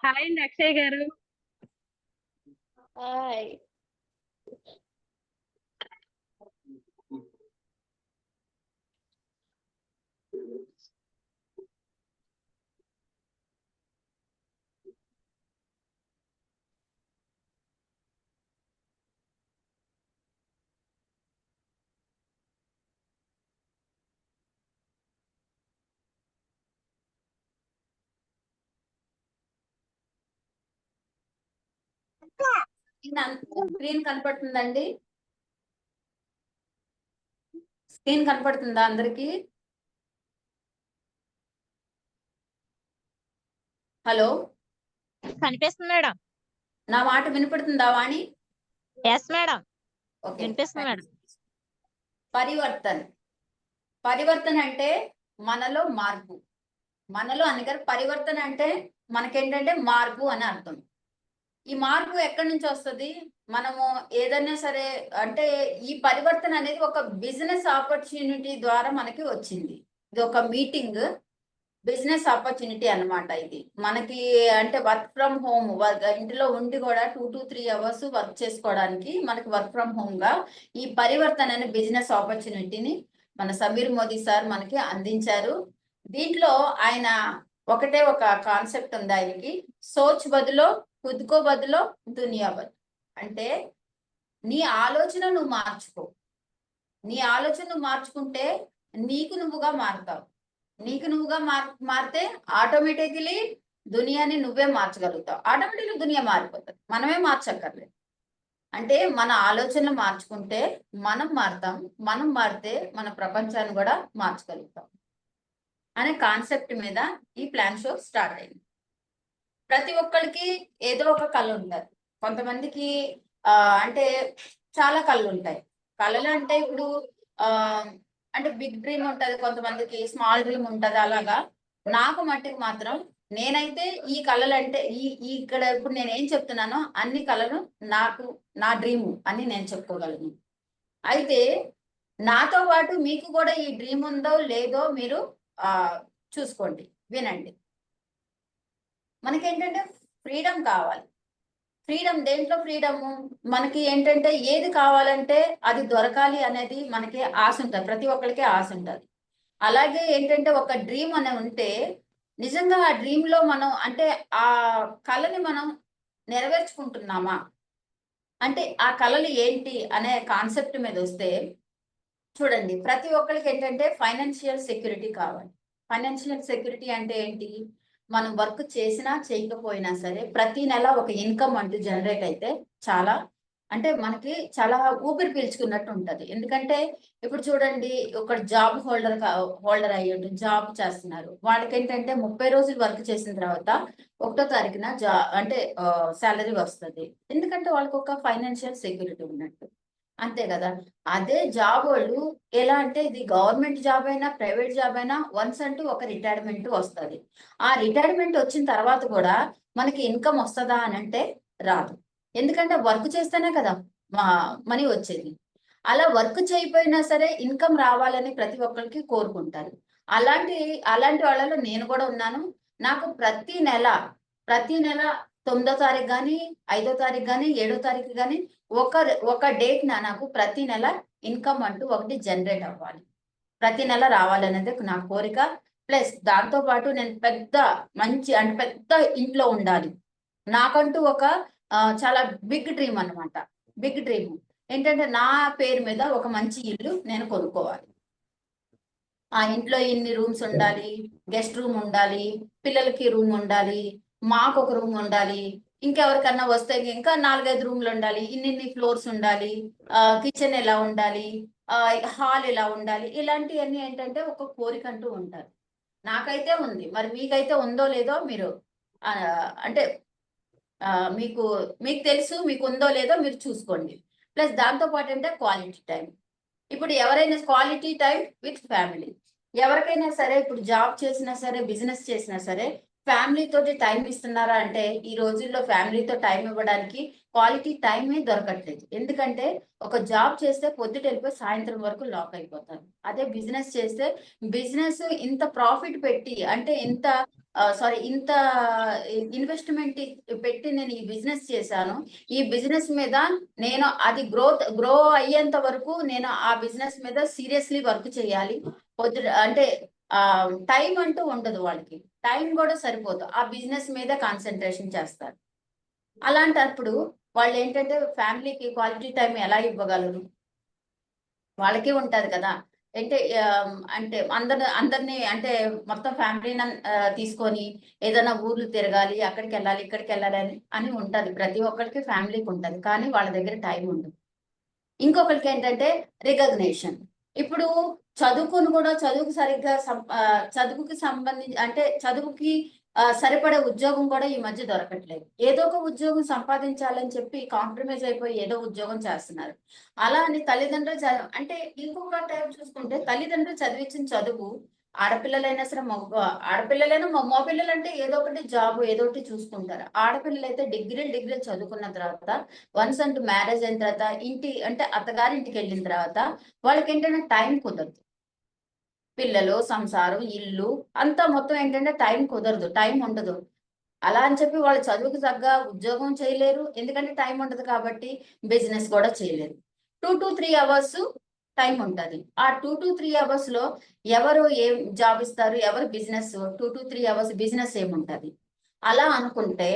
Hi అండి అక్షయ్ గారు. Hi. Screen కనపడుతుందండి? Screen కనపడుతుందా అందరికి? హలో, కనిపిస్తుంది మేడం. నా మాట వినపడుతుందా వాణి? Yes madam, okay. వినిపిస్తుంది మేడం. పరివర్తన. పరివర్తన అంటే మనలో మార్పు. మనలో అనగా పరివర్తన అంటే మనకేంటంటే మార్పు అని అర్థం. ఈ మార్పు ఎక్కడి నుంచి వస్తుంది? మనము ఏదైనా సరే అంటే ఈ పరివర్తన అనేది ఒక బిజినెస్ ఆపర్చునిటీ ద్వారా మనకి వచ్చింది. ఇది ఒక మీటింగ్ బిజినెస్ ఆపర్చునిటీ అన్నమాట. ఇది మనకి అంటే వర్క్ ఫ్రమ్ హోమ్, ఇంటిలో ఉండి కూడా 2 to 3 అవర్స్ వర్క్ చేసుకోవడానికి మనకి వర్క్ ఫ్రమ్ హోమ్ గా ఈ పరివర్తన అనే బిజినెస్ ఆపర్చునిటీని మన సమీర్ మోదీ సార్ మనకి అందించారు. దీంట్లో ఆయన ఒకటే ఒక కాన్సెప్ట్ ఉంది ఆయనకి, సోచ్ బదులో ఖుద్కో బదులో దునియా బదులు. అంటే నీ ఆలోచన నువ్వు మార్చుకో. నీ ఆలోచన నువ్వు మార్చుకుంటే నీకు నువ్వుగా మారుతావు. నీకు నువ్వుగా మారితే ఆటోమేటికలీ దునియాని నువ్వే మార్చగలుగుతావు. ఆటోమేటిక్లీ దునియా మారిపోతుంది, మనమే మార్చక్కర్లేదు. అంటే మన ఆలోచనలు మార్చుకుంటే మనం మారుతాం, మనం మారితే మన ప్రపంచాన్ని కూడా మార్చగలుగుతాం అనే కాన్సెప్ట్ మీద ఈ ప్లాన్ షో స్టార్ట్ అయింది. ప్రతి ఒక్కరికి ఏదో ఒక కళ ఉంటుంది. కొంతమందికి అంటే చాలా కళలు ఉంటాయి. కళలు అంటే ఇప్పుడు అంటే బిగ్ డ్రీమ్ ఉంటది, కొంతమందికి స్మాల్ డ్రీమ్ ఉంటది. అలాగా నాకు మట్టికి మాత్రం నేనైతే ఈ కళలు అంటే ఇక్కడ ఇప్పుడు నేను ఏం చెప్తున్నానో అన్ని కళలు నాకు నా డ్రీము అని నేను చెప్పుకోగలను. అయితే నాతో పాటు మీకు కూడా ఈ డ్రీమ్ ఉందో లేదో మీరు చూసుకోండి, వినండి. మనకేంటంటే ఫ్రీడమ్ కావాలి. ఫ్రీడమ్ దేంట్లో ఫ్రీడము? మనకి ఏంటంటే ఏది కావాలంటే అది దొరకాలి అనేది మనకి ఆశ ఉంటుంది, ప్రతి ఒక్కరికి ఆశ ఉంటుంది. అలాగే ఏంటంటే ఒక డ్రీమ్ అనే ఉంటే నిజంగా ఆ డ్రీమ్ లో మనం అంటే ఆ కళని మనం నెరవేర్చుకుంటున్నామా అంటే ఆ కళలు ఏంటి అనే కాన్సెప్ట్ మీద వస్తే చూడండి, ప్రతి ఒక్కరికి ఏంటంటే ఫైనాన్షియల్ సెక్యూరిటీ కావాలి. ఫైనాన్షియల్ సెక్యూరిటీ అంటే ఏంటి? మనం వర్క్ చేసినా చేయకపోయినా సరే ప్రతి నెల ఒక ఇన్కమ్ అంటూ జనరేట్ అయితే చాలా అంటే మనకి చాలా ఊపిరి పీల్చుకున్నట్టు ఉంటది. ఎందుకంటే ఇప్పుడు చూడండి, ఒక జాబ్ హోల్డర్ అయ్యి జాబ్ చేస్తున్నారు. వాళ్ళకి ఏంటంటే 30 రోజులు వర్క్ చేసిన తర్వాత 1వ తారీఖున అంటే శాలరీ వస్తుంది. ఎందుకంటే వాళ్ళకి ఒక ఫైనాన్షియల్ సెక్యూరిటీ ఉన్నట్టు, అంతే కదా. అదే జాబ్ వాళ్ళు ఎలా అంటే ఇది గవర్నమెంట్ జాబ్ అయినా ప్రైవేట్ జాబ్ అయినా వన్స్ అంటూ ఒక రిటైర్మెంట్ వస్తుంది. ఆ రిటైర్మెంట్ వచ్చిన తర్వాత కూడా మనకి ఇన్కమ్ వస్తుందా అని అంటే రాదు. ఎందుకంటే వర్క్ చేస్తేనే కదా మనీ వచ్చేది. అలా వర్క్ చేయకపోయినా సరే ఇన్కమ్ రావాలని ప్రతి ఒక్కరికి కోరుకుంటారు. అలాంటి వాళ్ళలో నేను కూడా ఉన్నాను. నాకు ప్రతి నెల 9వ తారీఖు కానీ 5వ తారీఖు కానీ 7వ తారీఖు కానీ ఒక డేట్ నాకు ప్రతి నెల ఇన్కమ్ అంటూ ఒకటి జనరేట్ అవ్వాలి, ప్రతి నెల రావాలనేది నా కోరిక. ప్లస్ దాంతో పాటు నేను మంచి అంటే పెద్ద ఇంట్లో ఉండాలి. నాకంటూ ఒక చాలా బిగ్ డ్రీమ్ అన్నమాట. బిగ్ డ్రీమ్ ఏంటంటే నా పేరు మీద ఒక మంచి ఇల్లు నేను కొనుక్కోవాలి. ఆ ఇంట్లో ఇన్ని రూమ్స్ ఉండాలి, గెస్ట్ రూమ్ ఉండాలి, పిల్లలకి రూమ్ ఉండాలి, మాకు ఒక రూమ్ ఉండాలి, ఇంకెవరికన్నా వస్తే ఇంకా 4-5 రూమ్లు ఉండాలి, ఇన్ని ఫ్లోర్స్ ఉండాలి, కిచెన్ ఎలా ఉండాలి, హాల్ ఎలా ఉండాలి, ఇలాంటివన్నీ ఏంటంటే ఒక కోరిక అంటూ ఉంటారు. నాకైతే ఉంది, మరి మీకైతే ఉందో లేదో మీరు అంటే మీకు తెలుసు, మీకు ఉందో లేదో మీరు చూసుకోండి. ప్లస్ దాంతో పాటు అంటే క్వాలిటీ టైం. ఇప్పుడు ఎవరైనా క్వాలిటీ టైం విత్ ఫ్యామిలీ, ఎవరికైనా సరే ఇప్పుడు జాబ్ చేసినా సరే బిజినెస్ చేసినా సరే ఫ్యామిలీ తోటి టైం ఇస్తున్నారా అంటే ఈ రోజుల్లో ఫ్యామిలీతో టైం ఇవ్వడానికి క్వాలిటీ టైమే దొరకట్లేదు. ఎందుకంటే ఒక జాబ్ చేస్తే పొద్దుట వెళ్ళిపోయి సాయంత్రం వరకు లాక్ అయిపోతారు. అదే బిజినెస్ చేస్తే బిజినెస్ ఇంత ప్రాఫిట్ పెట్టి అంటే ఇంత సారీ, ఇంత ఇన్వెస్ట్మెంట్ పెట్టి నేను ఈ బిజినెస్ చేశాను. ఈ బిజినెస్ మీద నేను అది గ్రో అయ్యేంత వరకు నేను ఆ బిజినెస్ మీద సీరియస్లీ వర్క్ చేయాలి. అంటే టైం అంటూ ఉండదు వాళ్ళకి, టైం కూడా సరిపోదు, ఆ బిజినెస్ మీద కాన్సన్ట్రేషన్ చేస్తారు. అలాంటప్పుడు వాళ్ళు ఏంటంటే ఫ్యామిలీకి క్వాలిటీ టైం ఎలా ఇవ్వగలరు? వాళ్ళకి ఉంటది కదా. అంటే అందరిని అంటే మొత్తం ఫ్యామిలీని తీసుకొని ఏదైనా ఊర్లు తిరగాలి, అక్కడికి వెళ్ళాలి, ఇక్కడికి వెళ్ళాలి అని ఉంటది. ప్రతి ఒక్కరికి ఫ్యామిలీకి ఉంటది, కానీ వాళ్ళ దగ్గర టైం ఉండదు. ఇంకొకరికి ఏంటంటే రికగ్నేషన్. ఇప్పుడు చదువుకుని కూడా చదువుకి సంబంధించి అంటే చదువుకి సరిపడే ఉద్యోగం కూడా ఈ మధ్య దొరకట్లేదు. ఏదో ఒక ఉద్యోగం సంపాదించాలని చెప్పి కాంప్రమైజ్ అయిపోయి ఏదో ఉద్యోగం చేస్తున్నారు. అలా అని తల్లిదండ్రులు అంటే ఇంకొక టైం చూసుకుంటే తల్లిదండ్రులు చదివించిన చదువు, ఆడపిల్లలైనా సరే ఆడపిల్లలైనా మగపిల్లలు అంటే ఏదో ఒకటి జాబ్ ఏదో ఒకటి చూసుకుంటారు. ఆడపిల్లలు అయితే డిగ్రీలు చదువుకున్న తర్వాత వన్స్ అంటూ మ్యారేజ్ అయిన తర్వాత అంటే అత్తగారింటికి వెళ్ళిన తర్వాత వాళ్ళకి ఏంటంటే టైం కుదరదు. పిల్లలు, సంసారం, ఇల్లు అంతా మొత్తం ఏంటంటే టైం కుదరదు, టైం ఉండదు. అలా అని చెప్పి వాళ్ళు చదువుకు తగ్గ ఉద్యోగం చేయలేరు, ఎందుకంటే టైం ఉండదు కాబట్టి. బిజినెస్ కూడా చేయలేరు. 2 to 3 అవర్స్ టైం ఉంటది. ఆ 2 to 3 అవర్స్ లో ఎవరు ఏం జాబ్ ఇస్తారు, ఎవరు బిజినెస్ 2 to 3 అవర్స్ బిజినెస్ ఏముంటది? అలా అనుకుంటే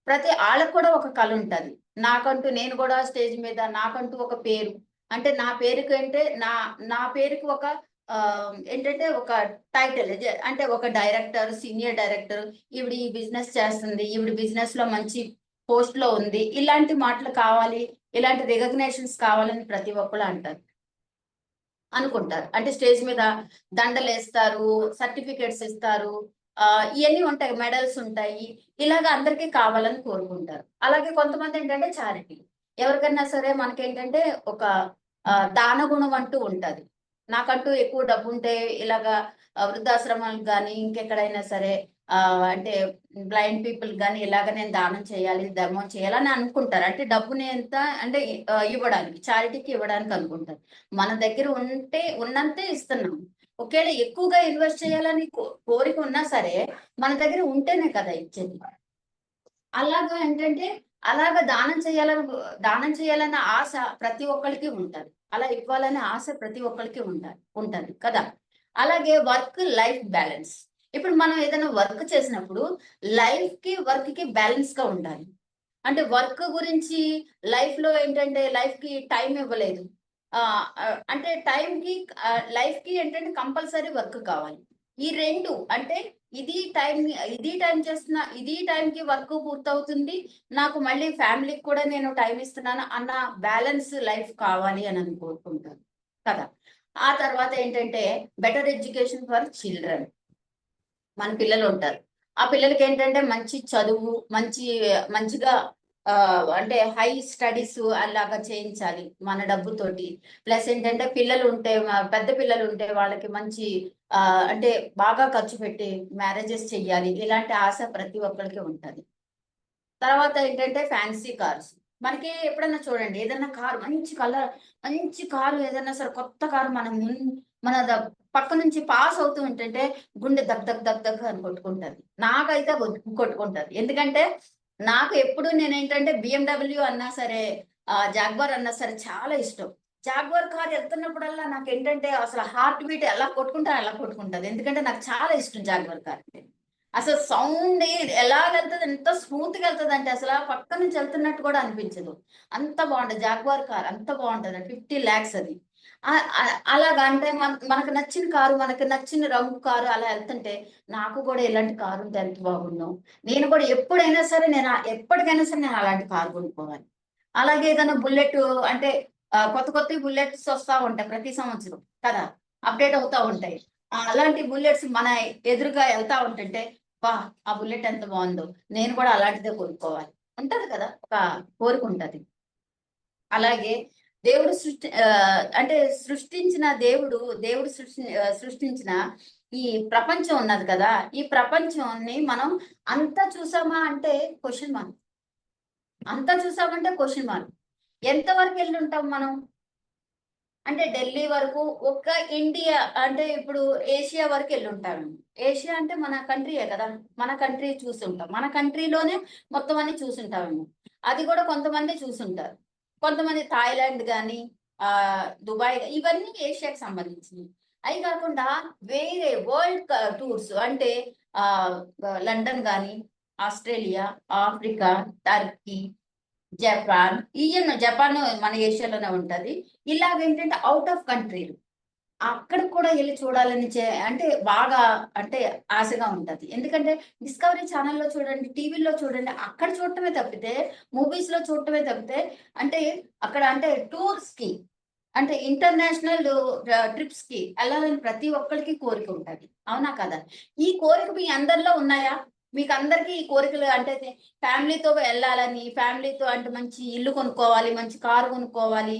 ప్రతి ఆళ్ళకు కూడా ఒక కళ ఉంటది. నాకంటూ నేను కూడా స్టేజ్ మీద నాకంటూ ఒక పేరు, అంటే నా పేరుకి అంటే నా పేరుకి ఒక ఏంటంటే ఒక టైటిల్, అంటే ఒక డైరెక్టర్, సీనియర్ డైరెక్టర్, ఈవిడ ఈ బిజినెస్ చేస్తుంది, ఈవిడ బిజినెస్ లో మంచి పోస్ట్ లో ఉంది, ఇలాంటి మాటలు కావాలి, ఇలాంటి రికగ్నేషన్స్ కావాలని ప్రతి ఒక్కళ్ళు అనుకుంటారు. అంటే స్టేజ్ మీద దండలేస్తారు, సర్టిఫికేట్స్ ఇస్తారు, ఇవన్నీ ఉంటాయి, మెడల్స్ ఉంటాయి. ఇలాగ అందరికీ కావాలని కోరుకుంటారు. అలాగే కొంతమంది ఏంటంటే చారిటీ. ఎవరికైనా సరే మనకేంటంటే ఒక దాన గుణం అంటూ ఉంటది. నాకంటూ ఎక్కువ డబ్బుంటే ఇలాగా వృద్ధాశ్రమాలకు గాని, ఇంకెక్కడైనా సరే అంటే బ్లైండ్ పీపుల్ గాని ఇలాగ నేను దానం చేయాలి, ధర్మం చేయాలని అనుకుంటారు. అంటే డబ్బుని ఎంత అంటే ఇవ్వడానికి, చారిటీకి ఇవ్వడానికి అనుకుంటారు. మన దగ్గర ఉన్నంతే ఇస్తున్నాం. ఒకవేళ ఎక్కువగా ఇన్వెస్ట్ చేయాలని కోరిక ఉన్నా సరే మన దగ్గర ఉంటేనే కదా ఇచ్చేది. అలాగా ఏంటంటే అలాగా దానం చేయాలన్న ఆశ ప్రతి ఒక్కళ్ళకి ఉంటది. అలా ఇవ్వాలనే ఆశ ప్రతి ఒక్కళ్ళకి ఉంటది కదా. అలాగే వర్క్ లైఫ్ బ్యాలెన్స్. ఇప్పుడు మనం ఏదైనా వర్క్ చేసినప్పుడు వర్క్ కి బ్యాలెన్స్ గా ఉండాలి. అంటే వర్క్ గురించి లైఫ్ కి టైం ఇవ్వలేదు. అంటే లైఫ్ కి ఏంటంటే కంపల్సరీ వర్క్ కావాలి. ఈ 2 అంటే ఇది టైం చేస్తున్నా, ఇది టైంకి వర్క్ పూర్తవుతుంది, నాకు మళ్ళీ ఫ్యామిలీకి కూడా నేను టైం ఇస్తున్నాను అన్న బ్యాలెన్స్ లైఫ్ కావాలి అని కోరుకుంటాను కదా. ఆ తర్వాత ఏంటంటే బెటర్ ఎడ్యుకేషన్ ఫర్ చిల్డ్రన్. మన పిల్లలు ఉంటారు. ఆ పిల్లలకి ఏంటంటే మంచి చదువు, మంచిగా అంటే హై స్టడీస్ అలాగా చేయించాలి మన డబ్బుతోటి. ప్లస్ ఏంటంటే పెద్ద పిల్లలు ఉంటే వాళ్ళకి మంచి అంటే బాగా ఖర్చు పెట్టి మ్యారేజెస్ చెయ్యాలి. ఇలాంటి ఆశ ప్రతి ఒక్కరికి ఉంటది. తర్వాత ఏంటంటే ఫ్యాన్సీ కార్స్. మనకి ఎప్పుడైనా చూడండి, ఏదైనా కారు మంచి కారు ఏదైనా సరే కొత్త కారు మన పక్క నుంచి పాస్ అవుతూ ఉంటుంటే గుండె దగ్ దగ్ దగ్ దగ్ అని కొట్టుకుంటది. నాకైతే కొట్టుకుంటది. ఎందుకంటే నాకు ఎప్పుడు నేనేంటంటే బిఎండబ్ల్యూ అన్నా సరే, జాగ్వార్ అన్నా సరే చాలా ఇష్టం. జాగ్వార్ కార్ వెళ్తున్నప్పుడల్లా నాకేంటంటే అసలు హార్ట్ బీట్ ఎలా కొట్టుకుంటా అలా కొట్టుకుంటది. ఎందుకంటే నాకు చాలా ఇష్టం జాగ్వార్ కార్ అంటే. అసలు సౌండ్ ఎలాగెళ్తది, ఎంత స్మూత్ గా వెళ్తది అంటే అసలు పక్క నుంచి వెళ్తున్నట్టు కూడా అనిపించదు. అంత బాగుంటది జాగ్వార్ కార్, అంత బాగుంటది. 50 lakhs అది. అలాగా అంటే మనకు నచ్చిన కారు, మనకు నచ్చిన రంగు కారు అలా వెళ్తుంటే నాకు కూడా ఇలాంటి కారు ఉంటే ఎంత బాగుండు. నేను కూడా ఎప్పటికైనా సరే నేను అలాంటి కారు కొనుక్కోవాలి. అలాగే ఏదైనా బుల్లెట్ అంటే కొత్త బుల్లెట్స్ వస్తా ఉంటాయి ప్రతి సంవత్సరం కదా, అప్డేట్ అవుతా ఉంటాయి. అలాంటి బుల్లెట్స్ మన ఎదురుగా వెళ్తా ఉంటుంటే బా, ఆ బుల్లెట్ ఎంత బాగుందో, నేను కూడా అలాంటిదే కొనుక్కోవాలి ఉంటది కదా, ఒక కోరిక ఉంటది. అలాగే దేవుడు అంటే సృష్టించిన ఈ ప్రపంచం ఉన్నది కదా, ఈ ప్రపంచాన్ని మనం అంతా చూసామా అంటే క్వశ్చన్ మార్క్. అంతా చూసామంటే క్వశ్చన్ మార్క్. ఎంతవరకు వెళ్ళి ఉంటాం మనం? అంటే ఢిల్లీ వరకు ఒక ఇండియా అంటే ఇప్పుడు ఏషియా వరకు వెళ్ళి ఉంటాము. ఏషియా అంటే మన కంట్రీయే కదా, మన కంట్రీ చూసుంటాం, మన కంట్రీలోనే మొత్తం అన్ని చూసుంటాము. అది కూడా కొంతమంది చూసుంటారు, కొంతమంది థాయిలాండ్ కానీ దుబాయ్ ఇవన్నీ ఏషియాకి సంబంధించినవి. అవి కాకుండా వేరే వరల్డ్ టూర్స్ అంటే ఆ లండన్ కానీ, Australia, Africa, Turkey, Japan, Japan మన ఏషియాలోనే ఉంటది. ఇలాగ ఏంటంటే అవుట్ ఆఫ్ కంట్రీలు అక్కడ కూడా వెళ్ళి చూడాలని అంటే బాగా అంటే ఆశగా ఉంటది. ఎందుకంటే డిస్కవరీ ఛానల్లో చూడండి, టీవీలో చూడండి, అక్కడ చూడటమే తప్పితే, మూవీస్ లో చూడటమే తప్పితే, అంటే అక్కడ అంటే టూర్స్ కి అంటే ఇంటర్నేషనల్ ట్రిప్స్ కి వెళ్ళాలని ప్రతి ఒక్కరికి కోరిక ఉంటది. అవునా కదా? ఈ కోరిక మీ అందరిలో ఉన్నాయా? మీకు అందరికి ఈ కోరికలు అంటే ఫ్యామిలీతో వెళ్ళాలని, ఫ్యామిలీతో అంటే మంచి ఇల్లు కొనుక్కోవాలి, మంచి కారు కొనుక్కోవాలి,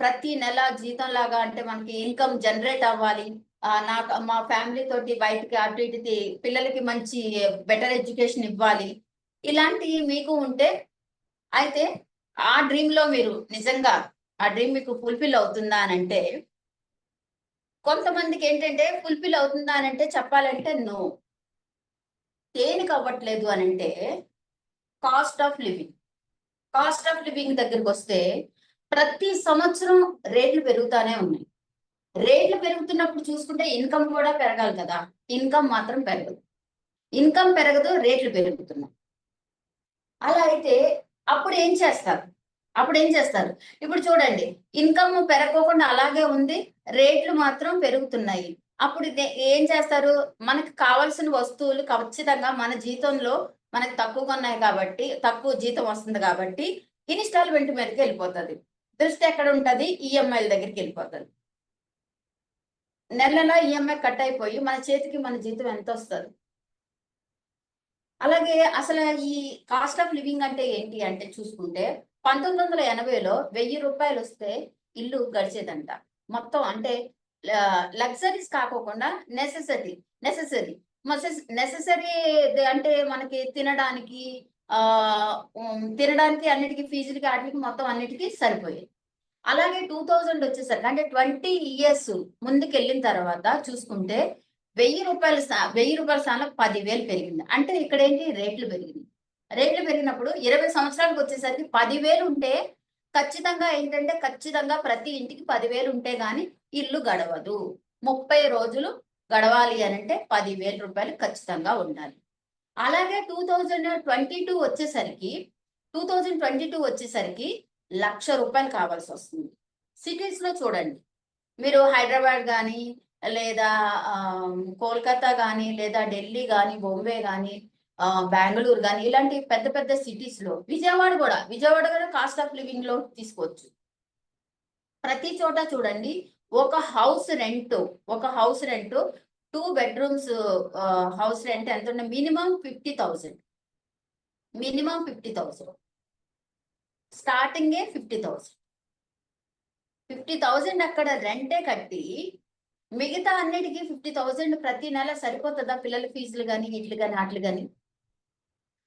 ప్రతి నెల జీతం లాగా అంటే మనకి ఇన్కమ్ జనరేట్ అవ్వాలి, నాకు మా ఫ్యామిలీ తోటి బయటికి అటు ఇటు పిల్లలకి మంచి బెటర్ ఎడ్యుకేషన్ ఇవ్వాలి, ఇలాంటివి మీకు ఉంటే అయితే ఆ డ్రీమ్ లో మీరు నిజంగా ఆ డ్రీమ్ మీకు ఫుల్ఫిల్ అవుతుందా అని అంటే, కొంతమందికి ఏంటంటే ఫుల్ఫిల్ అవుతుందా అని అంటే చెప్పాలంటే నో. దేనికి అవ్వట్లేదు అని అంటే cost of living. Cost of living దగ్గరికి వస్తే ప్రతి సంవత్సరం రేట్లు పెరుగుతానే ఉన్నాయి. రేట్లు పెరుగుతున్నప్పుడు చూసుకుంటే ఇన్కమ్ కూడా పెరగాలి కదా, ఇన్కమ్ మాత్రం పెరగదు. ఇన్కమ్ పెరగదు, రేట్లు పెరుగుతున్నాయి. అలా అయితే అప్పుడు ఏం చేస్తారు? అప్పుడు ఏం చేస్తారు? ఇప్పుడు చూడండి, ఇన్కమ్ పెరగకుండా అలాగే ఉంది, రేట్లు మాత్రం పెరుగుతున్నాయి. అప్పుడు ఏం చేస్తారు? మనకు కావాల్సిన వస్తువులు ఖచ్చితంగా మన జీతంలో మనకు తక్కువగా ఉన్నాయి కాబట్టి, తక్కువ జీతం వస్తుంది కాబట్టి ఇన్స్టాల్మెంట్ మీదకి వెళ్ళిపోతుంది. దృష్టి ఎక్కడ ఉంటది? ఈఎంఐల దగ్గరికి వెళ్ళిపోతుంది. నెల నెల ఈఎంఐ కట్ అయిపోయి మన చేతికి మన జీతం ఎంత వస్తుంది? అలాగే అసలు ఈ కాస్ట్ ఆఫ్ లివింగ్ అంటే ఏంటి అంటే చూసుకుంటే 1980లో 1000 రూపాయలు వస్తే ఇల్లు గడిచేదంట. మొత్తం అంటే లగ్జరీస్ కాకోకుండా నెసెసరీ నెసెసరీ నెసెసరీ అంటే మనకి తినడానికి తినడానికి అన్నిటికీ ఫీజులకి వాటికి మొత్తం అన్నిటికీ సరిపోయేది. అలాగే 2000 వచ్చేసరికి అంటే 20 ఇయర్స్ ముందుకు వెళ్ళిన తర్వాత చూసుకుంటే 1000 రూపాయల స్థానంలో 10,000 పెరిగింది. అంటే ఇక్కడ ఏంటి? రేట్లు పెరిగింది. రేట్లు పెరిగినప్పుడు 20 సంవత్సరాలకు వచ్చేసరికి 10,000 ఉంటే ఖచ్చితంగా ఏంటంటే ఖచ్చితంగా ప్రతి ఇంటికి 10,000 ఉంటే గాని ఇల్లు గడవదు. 30 రోజులు గడవాలి అని అంటే 10,000 రూపాయలు ఖచ్చితంగా ఉండాలి. అలాగే 2022 వచ్చేసరికి 2022 వచ్చేసరికి ₹1,00,000 కావాల్సి వస్తుంది. సిటీస్ లో చూడండి, మీరు హైదరాబాద్ కానీ, లేదా కోల్కతా కానీ, లేదా ఢిల్లీ కానీ, బొంబే కానీ, బెంగళూరు కానీ, ఇలాంటి పెద్ద పెద్ద సిటీస్ లో, విజయవాడ కూడా కాస్ట్ ఆఫ్ లివింగ్ లో తీసుకోవచ్చు. ప్రతి చోట చూడండి, ఒక house rent 2 bedrooms house rent ఎంత ఉండే? మినిమం 50,000. మినిమం 50,000, స్టార్టింగే 50,000. 50,000 అక్కడ రెంటే కట్టి మిగతా అన్నిటికీ 50,000 ప్రతి నెల సరిపోతుందా? పిల్లల ఫీజులు కానీ, ఇట్లు కానీ, అట్లు కానీ.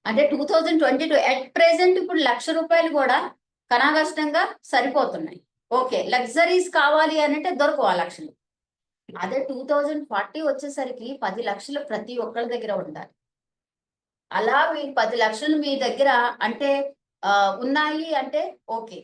అంటే 2022 ఎట్ ప్రెసెంట్ ఇప్పుడు ₹1,00,000 కూడా కనాగష్టంగా సరిపోతున్నాయి. ఓకే, లగ్జరీస్ కావాలి అని అంటే దొరకవు ఆ లక్షలు. అదే 2040 వచ్చేసరికి 10 లక్షలు ప్రతి ఒక్కరి దగ్గర ఉండాలి. అలా మీ 10 లక్షలు మీ దగ్గర అంటే ఉన్నాయి అంటే ఓకే.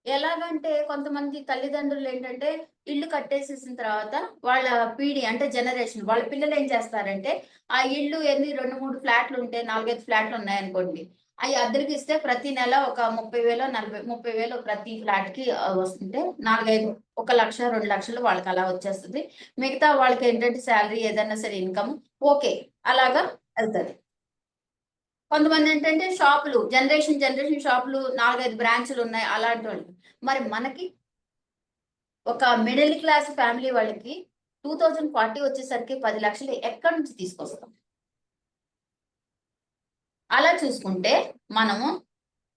ఎలాగంటే కొంతమంది తల్లిదండ్రులు ఏంటంటే ఇల్లు కట్టేసేసిన తర్వాత వాళ్ళ పీడి అంటే జనరేషన్ వాళ్ళ పిల్లలు ఏం చేస్తారంటే ఆ ఇల్లు ఎన్ని 2-3 ఫ్లాట్లు ఉంటే 4-5 ఫ్లాట్లు ఉన్నాయనుకోండి, అవి అద్దెకి ఇస్తే ప్రతి నెల ఒక 30,000 ప్రతి ఫ్లాట్ కి వస్తుంటే 4-5 1,00,000 2,00,000 వాళ్ళకి అలా వచ్చేస్తుంది. మిగతా వాళ్ళకి ఏంటంటే శాలరీ ఏదైనా సరే ఇన్కమ్ ఓకే అలాగా వెళ్తుంది. కొంతమంది ఏంటంటే షాపులు జనరేషన్ షాపులు 4-5 బ్రాంచ్లు ఉన్నాయి అలాంటి వాళ్ళు. మరి మనకి ఒక మిడిల్ క్లాస్ ఫ్యామిలీ వాళ్ళకి 2040 వచ్చేసరికి 10 లక్షలు ఎక్కడి నుంచి తీసుకొస్తాం? అలా చూసుకుంటే మనము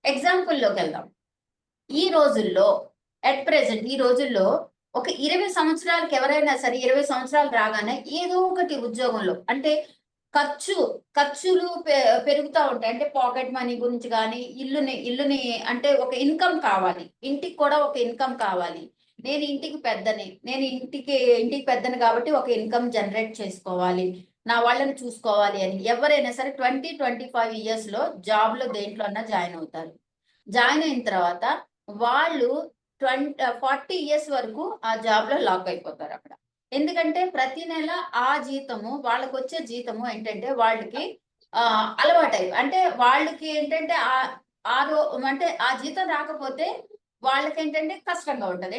ఎగ్జాంపుల్లోకి వెళ్దాం. ఈ రోజుల్లో ఎట్ ప్రెసెంట్ ఈ రోజుల్లో ఒక 20 సంవత్సరాలకి ఎవరైనా సరే 20 సంవత్సరాలు రాగానే ఏదో ఒకటి ఉద్యోగంలో అంటే ఖర్చులు పెరుగుతూ ఉంటాయి. అంటే పాకెట్ మనీ గురించి కానీ, ఇల్లుని అంటే ఒక ఇన్కమ్ కావాలి, ఇంటికి కూడా ఒక ఇన్కమ్ కావాలి. నేను ఇంటికి పెద్దని కాబట్టి ఒక ఇన్కమ్ జనరేట్ చేసుకోవాలి, నా వాళ్ళని చూసుకోవాలి అని ఎవరైనా సరే 20-25 years లో జాబ్ లో దేంట్లో అన్నా జాయిన్ అవుతారు. జాయిన్ అయిన తర్వాత వాళ్ళు 40 years వరకు ఆ జాబ్ లో లాక్ అయిపోతారు అక్కడ. ఎందుకంటే ప్రతి నెల ఆ జీతము వాళ్ళకి వచ్చే జీతము ఏంటంటే వాళ్ళకి అలవాటు అంటే వాళ్ళకి ఏంటంటే అంటే ఆ జీతం రాకపోతే వాళ్ళకి ఏంటంటే కష్టంగా ఉంటది.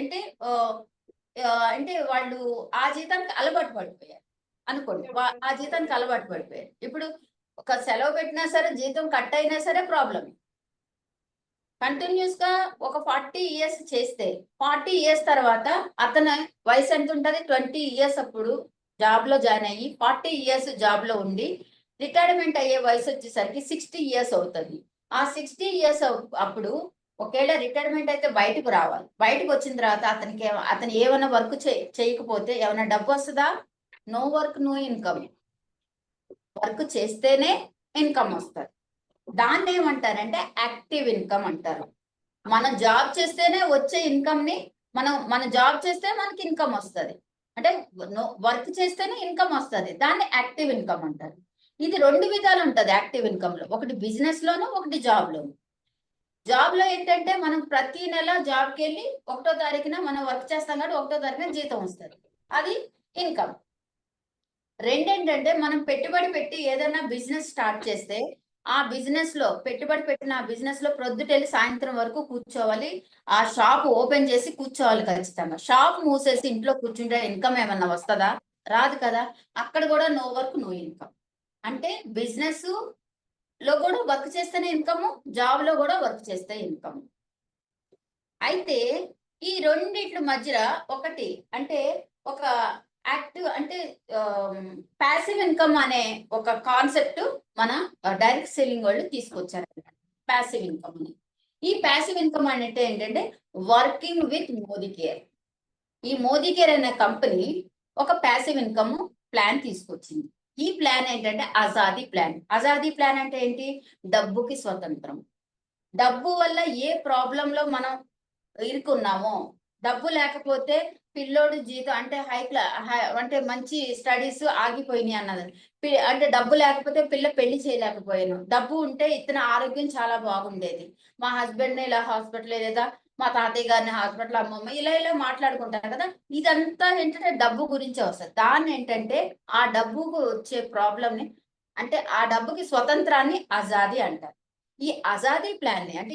అంటే వాళ్ళు ఆ జీతానికి అలవాటు పడిపోయారు అనుకోండి. ఆ జీతానికి అలవాటు పడిపోయారు. ఇప్పుడు ఒక సెలవు పెట్టినా సరే జీతం కట్ అయినా సరే ప్రాబ్లం. కంటిన్యూస్ గా ఒక 40 years చేస్తే 40 years తర్వాత అతని వయసు ఎంత ఉంటది? 20 years అప్పుడు జాబ్ లో జాయిన్ అయ్యి 40 years జాబ్ లో ఉండి రిటైర్మెంట్ అయ్యే వయసు వచ్చేసరికి 60 years అవుతుంది. ఆ 60 years అప్పుడు ఒకవేళ రిటైర్మెంట్ అయితే బయటకు రావాలి. బయటకు వచ్చిన తర్వాత అతను ఏమైనా వర్క్ చేయకపోతే ఏమైనా డబ్బు వస్తుందా? No work no income. Work చేస్తేనే ఇన్కమ్ వస్తుంది. దాన్ని ఏమంటారంటే యాక్టివ్ ఇన్కమ్ అంటారు. మనం జాబ్ చేస్తేనే వచ్చే ఇన్కమ్ ని మన జాబ్ చేస్తే మనకి ఇన్కమ్ వస్తుంది. అంటే వర్క్ చేస్తేనే ఇన్కమ్ వస్తుంది. దాన్ని యాక్టివ్ ఇన్కమ్ అంటారు. ఇది 2 విధాలు ఉంటది యాక్టివ్ ఇన్కమ్ లో. ఒకటి బిజినెస్ లోను, ఒకటి జాబ్ లోను. జాబ్ లో ఏంటంటే మనం ప్రతి నెల జాబ్కి వెళ్ళి 1వ తారీఖున మనం వర్క్ చేస్తాం కాబట్టి 1వ తారీఖున జీతం వస్తుంది. అది ఇన్కమ్. రెండేంటంటే మనం పెట్టుబడి పెట్టి ఏదైనా బిజినెస్ స్టార్ట్ చేస్తే ఆ బిజినెస్ లో పెట్టుబడి పెట్టిన ఆ బిజినెస్ లో ప్రొద్దుటెళ్ళి సాయంత్రం వరకు కూర్చోవాలి. ఆ షాప్ ఓపెన్ చేసి కూర్చోవాలి ఖచ్చితంగా. షాప్ మూసేసి ఇంట్లో కూర్చుంటే ఇన్కమ్ ఏమన్నా వస్తుందా? రాదు కదా. అక్కడ కూడా నో వర్క్ నో ఇన్కమ్. అంటే బిజినెస్ లో కూడా వర్క్ చేస్తేనే ఇన్కమ్, జాబ్ లో కూడా వర్క్ చేస్తే ఇన్కమ్. అయితే ఈ రెండిట్ల మధ్య ఒకటి అంటే ఒక యాక్టివ్ అంటే ప్యాసివ్ ఇన్కమ్ అనే ఒక కాన్సెప్ట్ మన డైరెక్ట్ సెల్లింగ్ వాళ్ళు తీసుకొచ్చారు. ప్యాసివ్ ఇన్కమ్ అని. ఈ ప్యాసివ్ ఇన్కమ్ అంటే ఏంటంటే వర్కింగ్ విత్ మోదీ కేర్. ఈ మోదీ కేర్ అనే కంపెనీ ఒక ప్యాసివ్ ఇన్కమ్ ప్లాన్ తీసుకొచ్చింది. ఈ ప్లాన్ ఏంటంటే ఆజాదీ ప్లాన్. ఆజాదీ ప్లాన్ అంటే ఏంటి? డబ్బుకి స్వతంత్రం. డబ్బు వల్ల ఏ ప్రాబ్లంలో మనం ఇరుకున్నామో, డబ్బు లేకపోతే పిల్లోడు జీతం అంటే అంటే మంచి స్టడీస్ ఆగిపోయినాయి అన్నది. అంటే డబ్బు లేకపోతే పెళ్లి చేయలేకపోయాను. డబ్బు ఉంటే ఇతని ఆరోగ్యం చాలా బాగుండేది. మా హస్బెండ్ ఇలా హాస్పిటల్, లేదా మా తాతయ్య గారిని హాస్పిటల్, అమ్మమ్మ ఇలా మాట్లాడుకుంటారు కదా. ఇదంతా ఏంటంటే డబ్బు గురించే వస్తుంది. దాన్ని ఏంటంటే ఆ డబ్బుకు వచ్చే ప్రాబ్లం ని అంటే ఆ డబ్బుకి స్వతంత్రాన్ని ఆజాదీ అంటారు. ఈ ఆజాదీ ప్లాన్ ని అంటే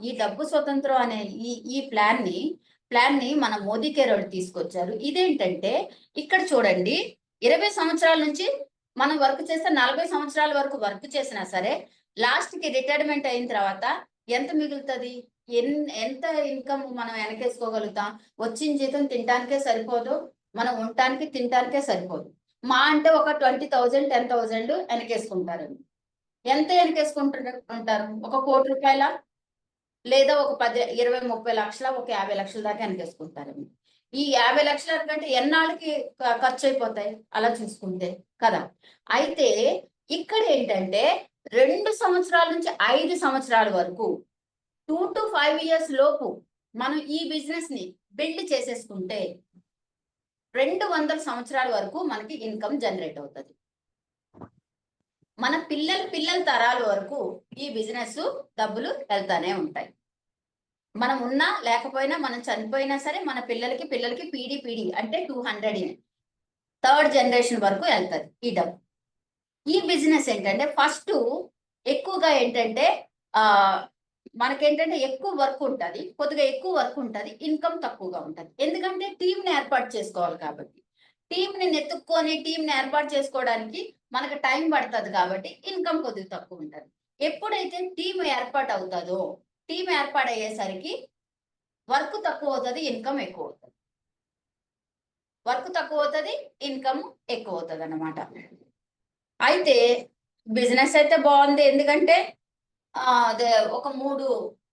ఈ డబ్బు స్వతంత్రం అనే ఈ ప్లాన్ ని మన మోదీ కేర్ వాళ్ళు తీసుకొచ్చారు. ఇదేంటంటే ఇక్కడ చూడండి, 20 సంవత్సరాల నుంచి మనం వర్క్ చేస్తే 40 సంవత్సరాల వరకు వర్క్ చేసినా సరే లాస్ట్ కి రిటైర్మెంట్ అయిన తర్వాత ఎంత మిగులుతుంది? ఎంత ఇన్కమ్ మనం వెనకేసుకోగలుగుతాం? వచ్చిన జీతం తినడానికే సరిపోదు, మనం ఉండటానికి తినడానికే సరిపోదు. మా అంటే ఒక 20,000 10,000 వెనకేసుకుంటారు. ఎంత వెనకేసుకుంటారు? 1 కోటి రూపాయల, లేదా ఒక 10, 20, 30 లక్షల, ఒక 50 లక్షల దాకా వెనకేసుకుంటారు. ఈ 50 లక్షల కంటే ఎన్నాళ్ళకి ఖర్చు అయిపోతాయి అలా చూసుకుంటే కదా. అయితే ఇక్కడ ఏంటంటే 2 సంవత్సరాల నుంచి 5 సంవత్సరాల వరకు 2 to 5 years లోపు మనం ఈ బిజినెస్ ని బిల్డ్ చేసేసుకుంటే 200 సంవత్సరాల వరకు మనకి ఇన్కమ్ జనరేట్ అవుతుంది. మన పిల్లల తరాల వరకు ఈ బిజినెస్ డబ్బులు వెళ్తానే ఉంటాయి. మనం ఉన్నా లేకపోయినా, మనం చనిపోయినా సరే మన పిల్లలకి పీడి అంటే 200 థర్డ్ జనరేషన్ వరకు వెళ్తుంది ఈ డబ్బు. ఈ బిజినెస్ ఏంటంటే ఫస్ట్ ఎక్కువగా ఏంటంటే మనకేంటంటే ఎక్కువ వర్క్ ఉంటుంది, కొద్దిగా ఎక్కువ వర్క్ ఉంటుంది, ఇన్కమ్ తక్కువగా ఉంటుంది. ఎందుకంటే టీంని ఏర్పాటు చేసుకోవాలి కాబట్టి. టీంని ఏర్పాటు చేసుకోవడానికి మనకు టైం పడుతుంది కాబట్టి ఇన్కమ్ కొద్దిగా తక్కువ ఉంటుంది. ఎప్పుడైతే టీం ఏర్పాటయ్యేసరికి వర్క్ తక్కువ అవుతుంది, ఇన్కమ్ ఎక్కువ అవుతుంది. వర్క్ తక్కువ అవుతుంది, ఇన్కమ్ ఎక్కువ అవుతుంది అన్నమాట. అయితే బిజినెస్ అయితే బాగుంది. ఎందుకంటే అదే ఒక 3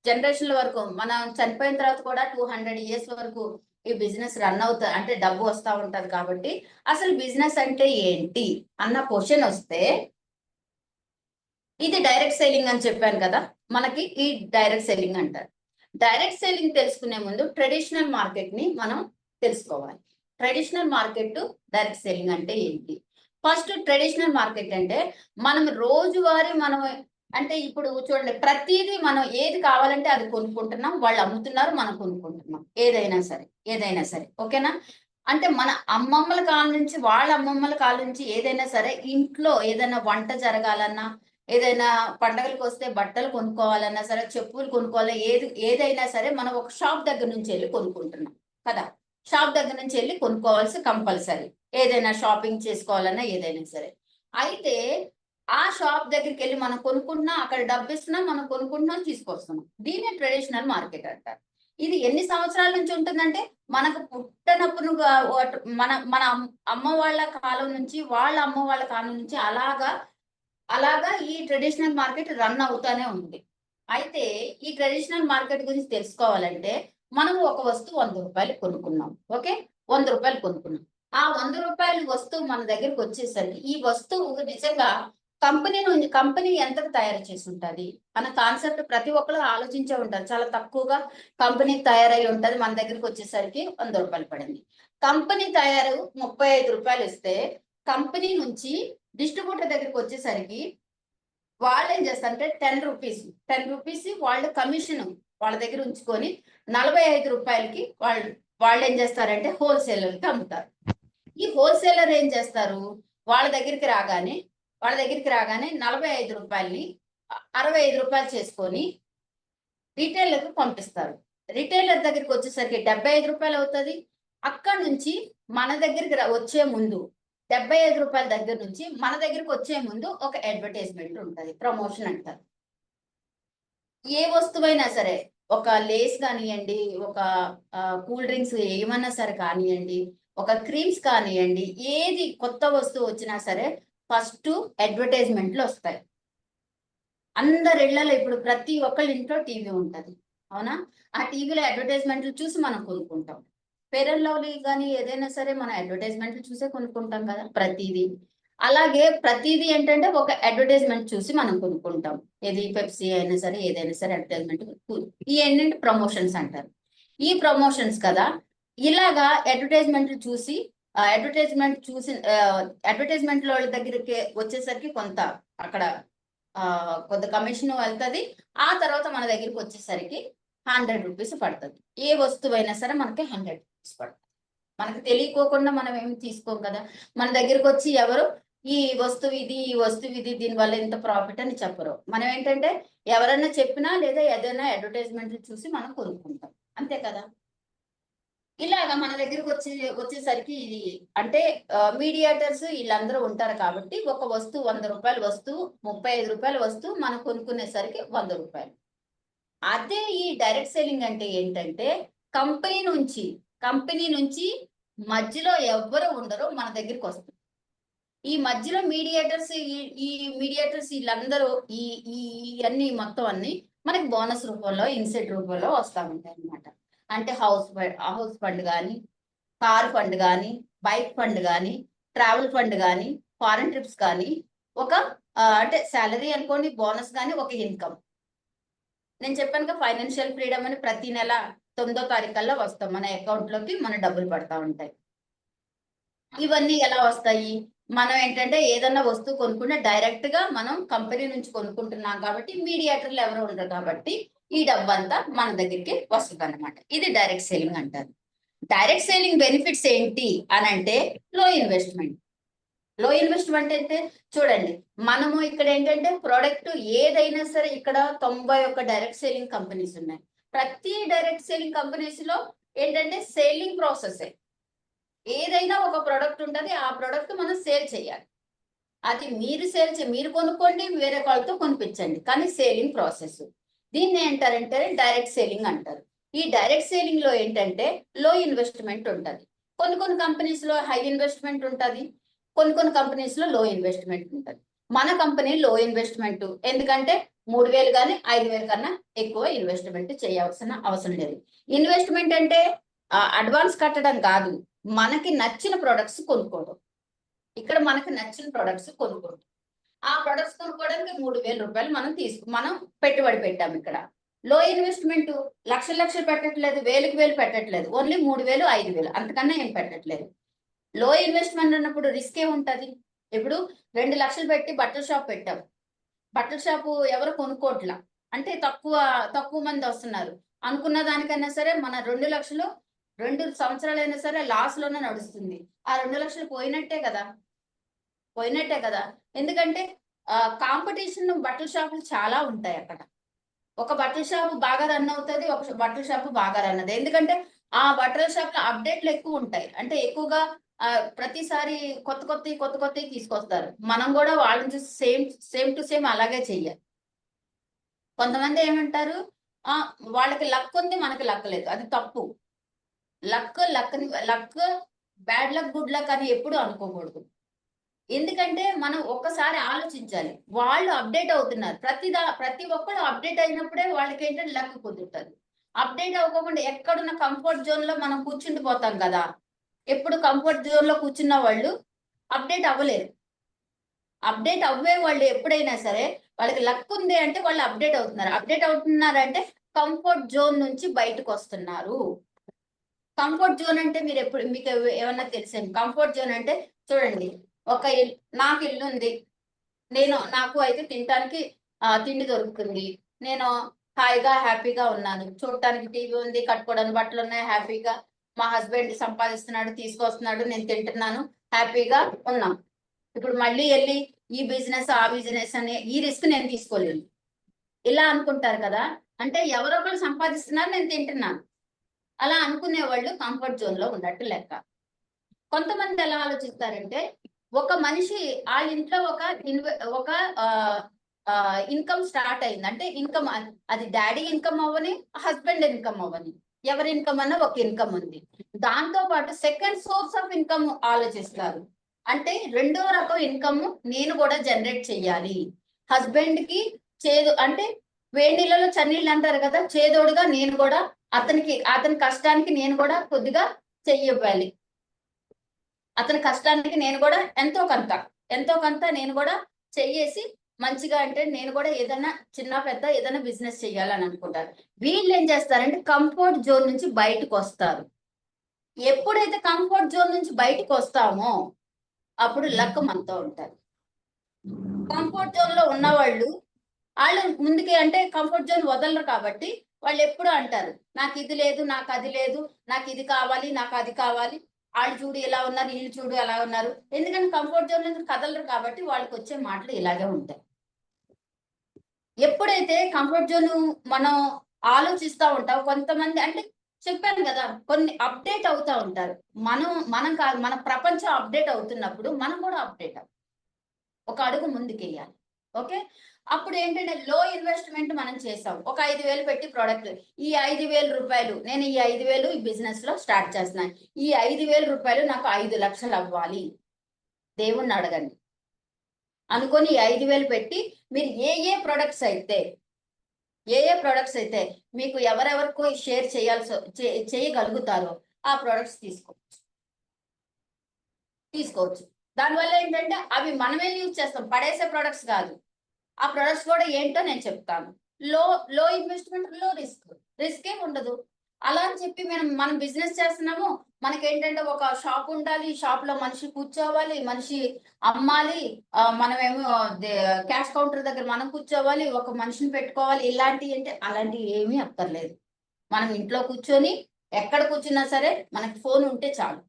జనరేషన్ల వరకు మనం చనిపోయిన తర్వాత కూడా 200 years వరకు ఈ బిజినెస్ రన్ అవుతుంది, అంటే డబ్బు వస్తూ ఉంటది. కాబట్టి అసలు బిజినెస్ అంటే ఏంటి అన్న క్వశ్చన్ వస్తే, ఇది డైరెక్ట్ సెల్లింగ్ అని చెప్పాను కదా, మనకి ఈ డైరెక్ట్ సెల్లింగ్ అంటారు. డైరెక్ట్ సెల్లింగ్ తెలుసుకునే ముందు ట్రెడిషనల్ మార్కెట్ ని మనం తెలుసుకోవాలి. ట్రెడిషనల్ మార్కెట్, డైరెక్ట్ సెల్లింగ్ అంటే ఏంటి? ఫస్ట్ ట్రెడిషనల్ మార్కెట్ అంటే మనం రోజువారీ మనం అంటే ఇప్పుడు చూడండి, ప్రతిదీ మనం ఏది కావాలంటే అది కొనుక్కుంటున్నాం, వాళ్ళు అమ్ముతున్నారు, మనం కొనుక్కుంటున్నాం. ఏదైనా సరే ఓకేనా? అంటే మన అమ్మమ్మల కాలం నుంచి, వాళ్ళ అమ్మమ్మల కాలం నుంచి ఏదైనా సరే, ఇంట్లో ఏదైనా వంట జరగాలన్నా, ఏదైనా పండగలకు వస్తే బట్టలు కొనుక్కోవాలన్నా సరే, చెప్పులు కొనుక్కోవాలన్నా, ఏదైనా సరే మనం ఒక షాప్ దగ్గర నుంచి వెళ్ళి కొనుక్కుంటున్నాం కదా. షాప్ దగ్గర నుంచి వెళ్ళి కొనుక్కోవాల్సి కంపల్సరీ, ఏదైనా షాపింగ్ చేసుకోవాలన్నా ఏదైనా సరే. అయితే ఆ షాప్ దగ్గరికి వెళ్ళి మనం కొనుక్కుంటున్నాం, అక్కడ డబ్బు ఇస్తున్నాం, మనం కొనుక్కుంటున్నాం, తీసుకొస్తున్నాం. దీన్ని ట్రెడిషనల్ మార్కెట్ అంటారు. ఇది ఎన్ని సంవత్సరాల నుంచి ఉంటుందంటే, మనకు పుట్టనప్పుడు మన మన అమ్మ వాళ్ళ కాలం నుంచి, వాళ్ళ అమ్మ వాళ్ళ కాలం నుంచి అలాగా ఈ ట్రెడిషనల్ మార్కెట్ రన్ అవుతానే ఉంది. అయితే ఈ ట్రెడిషనల్ మార్కెట్ గురించి తెలుసుకోవాలంటే, మనం ఒక వస్తువు 100 రూపాయలు కొనుక్కున్నాం. ఓకే, 100 రూపాయలు కొనుక్కున్నాం. ఆ 100 రూపాయల వస్తువు మన దగ్గరకు వచ్చేసరికి, ఈ వస్తువు నిజంగా కంపెనీ ఎంతకు తయారు చేసి ఉంటుంది అన్న కాన్సెప్ట్ ప్రతి ఒక్కరు ఆలోచించే ఉంటారు. చాలా తక్కువగా కంపెనీ తయారై ఉంటది, మన దగ్గరికి వచ్చేసరికి 100 రూపాయలు పడింది. కంపెనీ తయారు 35 రూపాయలు ఇస్తే, కంపెనీ నుంచి డిస్ట్రిబ్యూటర్ దగ్గరికి వచ్చేసరికి వాళ్ళు ఏం చేస్తారంటే 10 రూపీస్ వాళ్ళు కమిషన్ వాళ్ళ దగ్గర ఉంచుకొని 45 రూపాయలకి వాళ్ళు ఏం చేస్తారంటే హోల్సేలర్కి అమ్ముతారు. ఈ హోల్సేలర్ ఏం చేస్తారు, వాళ్ళ దగ్గరికి రాగానే 45 రూపాయలని 65 రూపాయలు చేసుకొని రిటైలర్కి పంపిస్తారు. రిటైలర్ దగ్గరికి వచ్చేసరికి 75 రూపాయలు అవుతుంది. అక్కడ నుంచి మన దగ్గరికి వచ్చే ముందు 75 రూపాయల దగ్గర నుంచి మన దగ్గరికి వచ్చే ముందు ఒక అడ్వర్టైజ్మెంట్ ఉంటుంది, ప్రమోషన్ అంటారు. ఏ వస్తువైనా సరే, ఒక లేస్ కానివ్వండి, ఒక కూల్ డ్రింక్స్ ఏమన్నా సరే కానివ్వండి, ఒక క్రీమ్స్ కానివ్వండి, ఏది కొత్త వస్తువు వచ్చినా సరే ఫస్ట్ అడ్వర్టైజ్మెంట్లు వస్తాయి. అందరి ఇళ్లలో ఇప్పుడు ప్రతి ఒక్కళ్ళ ఇంట్లో టీవీ ఉంటది, అవునా? ఆ టీవీలో అడ్వర్టైజ్మెంట్లు చూసి మనం కొనుక్కుంటాం. ఫెయిర్ అండ్ లవ్లీ కానీ ఏదైనా సరే మనం అడ్వర్టైజ్మెంట్లు చూసే కొనుక్కుంటాం కదా ప్రతిదీ. అలాగే ప్రతిదీ ఏంటంటే ఒక అడ్వర్టైజ్మెంట్ చూసి మనం కొనుక్కుంటాం. ఏది పెప్సీ అయినా సరే, ఏదైనా సరే అడ్వర్టైజ్మెంట్. ఈ ఏంటంటే ప్రమోషన్స్ అంటారు. ఈ ప్రమోషన్స్ కదా, ఇలాగా అడ్వర్టైజ్మెంట్లు చూసి అడ్వర్టైజ్మెంట్ వాళ్ళ దగ్గరికి వచ్చేసరికి కొంత అక్కడ కొంత కమిషన్ వెళ్తుంది. ఆ తర్వాత మన దగ్గరికి వచ్చేసరికి 100 రూపీస్ పడుతుంది. ఏ వస్తువైనా సరే మనకి 100 రూపీస్ పడుతుంది. మనకు తెలియకోకుండా మనం ఏమి తీసుకోం కదా. మన దగ్గరికి వచ్చి ఎవరు ఈ వస్తువు ఇది దీనివల్ల ఇంత ప్రాఫిట్ అని చెప్పరు. మనం ఏంటంటే ఎవరైనా చెప్పినా లేదా ఏదైనా అడ్వర్టైజ్మెంట్ చూసి మనం కొనుక్కుంటాం, అంతే కదా. ఇలాగా మన దగ్గరికి వచ్చేసరికి ఇది అంటే మీడియేటర్స్ వీళ్ళందరూ ఉంటారు కాబట్టి, ఒక వస్తువు 100 రూపాయల వస్తువు, 35 రూపాయల వస్తువు మనం కొనుక్కునేసరికి 100 రూపాయలు. అదే ఈ డైరెక్ట్ సెల్లింగ్ అంటే ఏంటంటే, కంపెనీ నుంచి మధ్యలో ఎవ్వరు ఉండరు, మన దగ్గరికి వస్తారు. ఈ మధ్యలో మీడియేటర్స్ వీళ్ళందరూ అన్ని మొత్తం అన్ని మనకి బోనస్ రూపంలో, ఇన్సెంట్ రూపంలో వస్తూ ఉంటాయి అన్నమాట. అంటే హౌస్ ఫండ్ కానీ, కార్ ఫండ్ కానీ, బైక్ ఫండ్ కానీ, ట్రావెల్ ఫండ్ కానీ, ఫారెన్ ట్రిప్స్ కానీ, ఒక అంటే శాలరీ అనుకోండి, బోనస్ కానీ, ఒక ఇన్కమ్. నేను చెప్పాను ఫైనాన్షియల్ ఫ్రీడమ్ అని ప్రతి నెల 9వ తారీఖు కల్లా వస్తాం, మన అకౌంట్ లోకి మన డబ్బులు పడతా ఉంటాయి. ఇవన్నీ ఎలా వస్తాయి? మనం ఏంటంటే ఏదన్నా వస్తువు కొనుక్కుంటే డైరెక్ట్ గా మనం కంపెనీ నుంచి కొనుక్కుంటున్నాం కాబట్టి, మీడియేటర్లు ఎవరు ఉండరు కాబట్టి ఈ డబ్బంతా మన దగ్గరికి వస్తుంది అన్నమాట. ఇది డైరెక్ట్ సెల్లింగ్ అంటారు. డైరెక్ట్ సెల్లింగ్ బెనిఫిట్స్ ఏంటి అని అంటే, లో ఇన్వెస్ట్మెంట్ అంటే చూడండి, మనము ఇక్కడ ఏంటంటే ప్రోడక్ట్ ఏదైనా సరే, ఇక్కడ 91 డైరెక్ట్ సెల్లింగ్ కంపెనీస్ ఉన్నాయి. ప్రతి డైరెక్ట్ సెల్లింగ్ కంపెనీస్ లో ఏంటంటే సేలింగ్ ప్రాసెస్, ఏదైనా ఒక ప్రోడక్ట్ ఉంటుంది, ఆ ప్రోడక్ట్ మనం సేల్ చేయాలి. అది మీరు కొనుక్కోండి, వేరే వాళ్ళతో కొనిపించండి, కానీ సేలింగ్ ప్రాసెస్. దీన్ని ఏంటారంటే డైరెక్ట్ సెల్లింగ్ అంటారు. ఈ డైరెక్ట్ సెల్లింగ్ లో ఏంటంటే లో ఇన్వెస్ట్మెంట్ ఉంటుంది. కొన్ని కంపెనీస్ లో హై ఇన్వెస్ట్మెంట్ ఉంటుంది, కొన్ని కంపెనీస్ లో లో ఇన్వెస్ట్మెంట్ ఉంటుంది. మన కంపెనీ లో ఇన్వెస్ట్మెంట్, ఎందుకంటే 3000 కానీ 5000 కన్నా ఎక్కువ ఇన్వెస్ట్మెంట్ చేయాల్సిన అవసరం లేదు. ఇన్వెస్ట్మెంట్ అంటే అడ్వాన్స్ కట్టడం కాదు, మనకి నచ్చిన ప్రొడక్ట్స్ కొనుక్కోవడం. ఇక్కడ మనకి నచ్చిన ప్రొడక్ట్స్ కొనుక్కోవడం. ఆ ప్రొడక్ట్స్ కొనుక్కోవడానికి 3000 రూపాయలు మనం పెట్టుబడి పెట్టాము ఇక్కడ. లో ఇన్వెస్ట్మెంట్ లక్షలు లక్షలు పెట్టట్లేదు, వేలకు వేలు పెట్టట్లేదు, ఓన్లీ 3,000 5,000 అంతకన్నా ఏం పెట్టట్లేదు. లో ఇన్వెస్ట్మెంట్ అన్నప్పుడు రిస్క్ ఏముంటది? ఇప్పుడు 2 లక్షలు పెట్టి బట్టల షాప్ పెట్టాం, బట్టల షాపు ఎవరు కొనుక్కోట్లా, అంటే తక్కువ తక్కువ మంది వస్తున్నారు. అనుకున్న దానికన్నా సరే మన 2 లక్షలు 2 సంవత్సరాలైనా సరే లాస్ లోనే నడుస్తుంది. ఆ 2 లక్షలు పోయినట్టే కదా, పోయినట్టే కదా. ఎందుకంటే కాంపిటీషన్ బట్టల షాపులు చాలా ఉంటాయి అక్కడ. ఒక బట్టల షాపు బాగా రన్ అవుతుంది, ఒక బట్టల షాపు బాగా రన్ అవుతుంది. ఎందుకంటే ఆ బట్టల షాప్ లో అప్డేట్లు ఎక్కువ ఉంటాయి, అంటే ఎక్కువగా ప్రతిసారి కొత్త కొత్తవి తీసుకొస్తారు. మనం కూడా వాళ్ళని చూసి సేమ్ టు సేమ్ అలాగే చెయ్యాలి. కొంతమంది ఏమంటారు, ఆ వాళ్ళకి లక్ ఉంది మనకి లక్ లేదు, అది తప్పు. Luck bad luck good luck అని ఎప్పుడు అనుకోకూడదు. ఎందుకంటే మనం ఒక్కసారి ఆలోచించాలి, వాళ్ళు అప్డేట్ అవుతున్నారు, ప్రతి ఒక్కరు అప్డేట్ అయినప్పుడే వాళ్ళకి ఏంటంటే లక్ కుదురుతుంది. అప్డేట్ అవ్వకుండా ఎక్కడున్న కంఫర్ట్ జోన్ లో మనం కూర్చుండిపోతాం కదా. ఎప్పుడు కంఫర్ట్ జోన్ లో కూర్చున్న వాళ్ళు అప్డేట్ అవ్వలేరు. అప్డేట్ అవ్వే వాళ్ళు ఎప్పుడైనా సరే వాళ్ళకి లక్ ఉంది అంటే వాళ్ళు అప్డేట్ అవుతున్నారు. అప్డేట్ అవుతున్నారు అంటే కంఫర్ట్ జోన్ నుంచి బయటకు వస్తున్నారు. కంఫర్ట్ జోన్ అంటే మీకు ఏమన్నా తెలిసింది? కంఫర్ట్ జోన్ అంటే చూడండి, నాకు ఇల్లు ఉంది, నాకు అయితే తినడానికి తిండి దొరుకుతుంది, నేను హాయిగా హ్యాపీగా ఉన్నాను, చూడటానికి టీవీ ఉంది, కట్టుకోవడానికి బట్టలు ఉన్నాయి, హ్యాపీగా మా హస్బెండ్ సంపాదిస్తున్నాడు, తీసుకొస్తున్నాడు, నేను తింటున్నాను, హ్యాపీగా ఉన్నాం. ఇప్పుడు మళ్ళీ వెళ్ళి ఈ బిజినెస్ ఆ బిజినెస్ అని ఈ రిస్క్ నేను తీసుకోలేను, ఇలా అనుకుంటారు కదా. అంటే ఎవరొకరు సంపాదిస్తున్నారు, నేను తింటున్నాను, అలా అనుకునే వాళ్ళు కంఫర్ట్ జోన్ లో ఉన్నట్టు లెక్క. కొంతమంది ఎలా ఆలోచిస్తారంటే, ఒక మనిషి ఆ ఇంట్లో ఒక ఇన్కమ్ స్టార్ట్ అయింది అంటే, ఇన్కమ్ అది డాడీ ఇన్కమ్ అవ్వని, హస్బెండ్ ఇన్కమ్ అవ్వని, ఎవరి ఇన్కమ్ అన్న ఒక ఇన్కమ్ ఉంది. దాంతో పాటు సెకండ్ సోర్స్ ఆఫ్ ఇన్కమ్ ఆలోచిస్తారు. అంటే రెండో రకం ఇన్కమ్ నేను కూడా జనరేట్ చెయ్యాలి. హస్బెండ్ కి చేదు అంటే వేడి నీళ్ళలో చన్నీళ్ళు అంటారు కదా, చేదోడుగా నేను కూడా అతని కష్టానికి నేను కూడా కొద్దిగా చెయ్యాలి. అతని కష్టానికి నేను కూడా ఎంతో కొంత నేను కూడా చెయ్యేసి మంచిగా, అంటే నేను కూడా ఏదైనా చిన్న పెద్ద ఏదైనా బిజినెస్ చెయ్యాలని అనుకుంటారు. వీళ్ళు ఏం చేస్తారంటే కంఫర్ట్ జోన్ నుంచి బయటకు వస్తారు. ఎప్పుడైతే కంఫర్ట్ జోన్ నుంచి బయటకు వస్తామో అప్పుడు లక్ మనతో ఉంటారు. కంఫర్ట్ జోన్ లో ఉన్నవాళ్ళు వాళ్ళు ముందుకి అంటే కంఫర్ట్ జోన్ వదలరు కాబట్టి వాళ్ళు ఎప్పుడు అంటారు, నాకు ఇది లేదు, నాకు అది లేదు, నాకు ఇది కావాలి, నాకు అది కావాలి, వాళ్ళు చూడు ఎలా ఉన్నారు, వీళ్ళు చూడు ఎలా ఉన్నారు. ఎందుకంటే కంఫర్ట్ జోన్ నుంచి కదలరు కాబట్టి వాళ్ళకి వచ్చే మాటలు ఇలాగే ఉంటాయి. ఎప్పుడైతే కంఫర్ట్ జోన్ మనం ఆలోచిస్తూ ఉంటాం, కొంతమంది అంటే చెప్పాను కదా, కొన్ని అప్డేట్ అవుతా ఉంటారు. మనం కాదు, మన ప్రపంచం అప్డేట్ అవుతున్నప్పుడు మనం కూడా అప్డేట్ ఒక అడుగు ముందుకెయ్యాలి. ఓకే, అప్పుడు ఏంటంటే లో ఇన్వెస్ట్మెంట్ మనం చేసాం, ఒక 5,000 పెట్టి ప్రోడక్ట్, ఈ 5,000 రూపాయలు నేను ఈ 5,000 ఈ బిజినెస్ లో స్టార్ట్ చేస్తున్నాను, ఈ 5,000 రూపాయలు నాకు 5 లక్షలు అవ్వాలి, దేవుణ్ణి అడగండి అనుకొని 5,000 పెట్టి మీరు ఏ ప్రొడక్ట్స్ అయితే మీకు ఎవరెవరికో షేర్ చేయగలుగుతారో ఆ ప్రొడక్ట్స్ తీసుకోవచ్చు. దానివల్ల ఏంటంటే అవి మనమే యూజ్ చేస్తాం, పడేసే ప్రొడక్ట్స్ కాదు. ఆ ప్రొడక్ట్స్ కూడా ఏంటో నేను చెప్తాను. లో ఇన్వెస్ట్మెంట్, లో రిస్క్ ఏమి ఉండదు. అలా అని చెప్పి మనం బిజినెస్ చేస్తున్నాము, మనకేంటంటే ఒక షాప్ ఉండాలి, షాప్ లో మనిషి కూర్చోవాలి, మనిషి అమ్మాలి, మనమేమో క్యాష్ కౌంటర్ దగ్గర మనం కూర్చోవాలి, ఒక మనిషిని పెట్టుకోవాలి, అలాంటివి ఏమీ అక్కర్లేదు. మనం ఇంట్లో కూర్చొని ఎక్కడ కూర్చున్నా సరే మనకి ఫోన్ ఉంటే చాలు,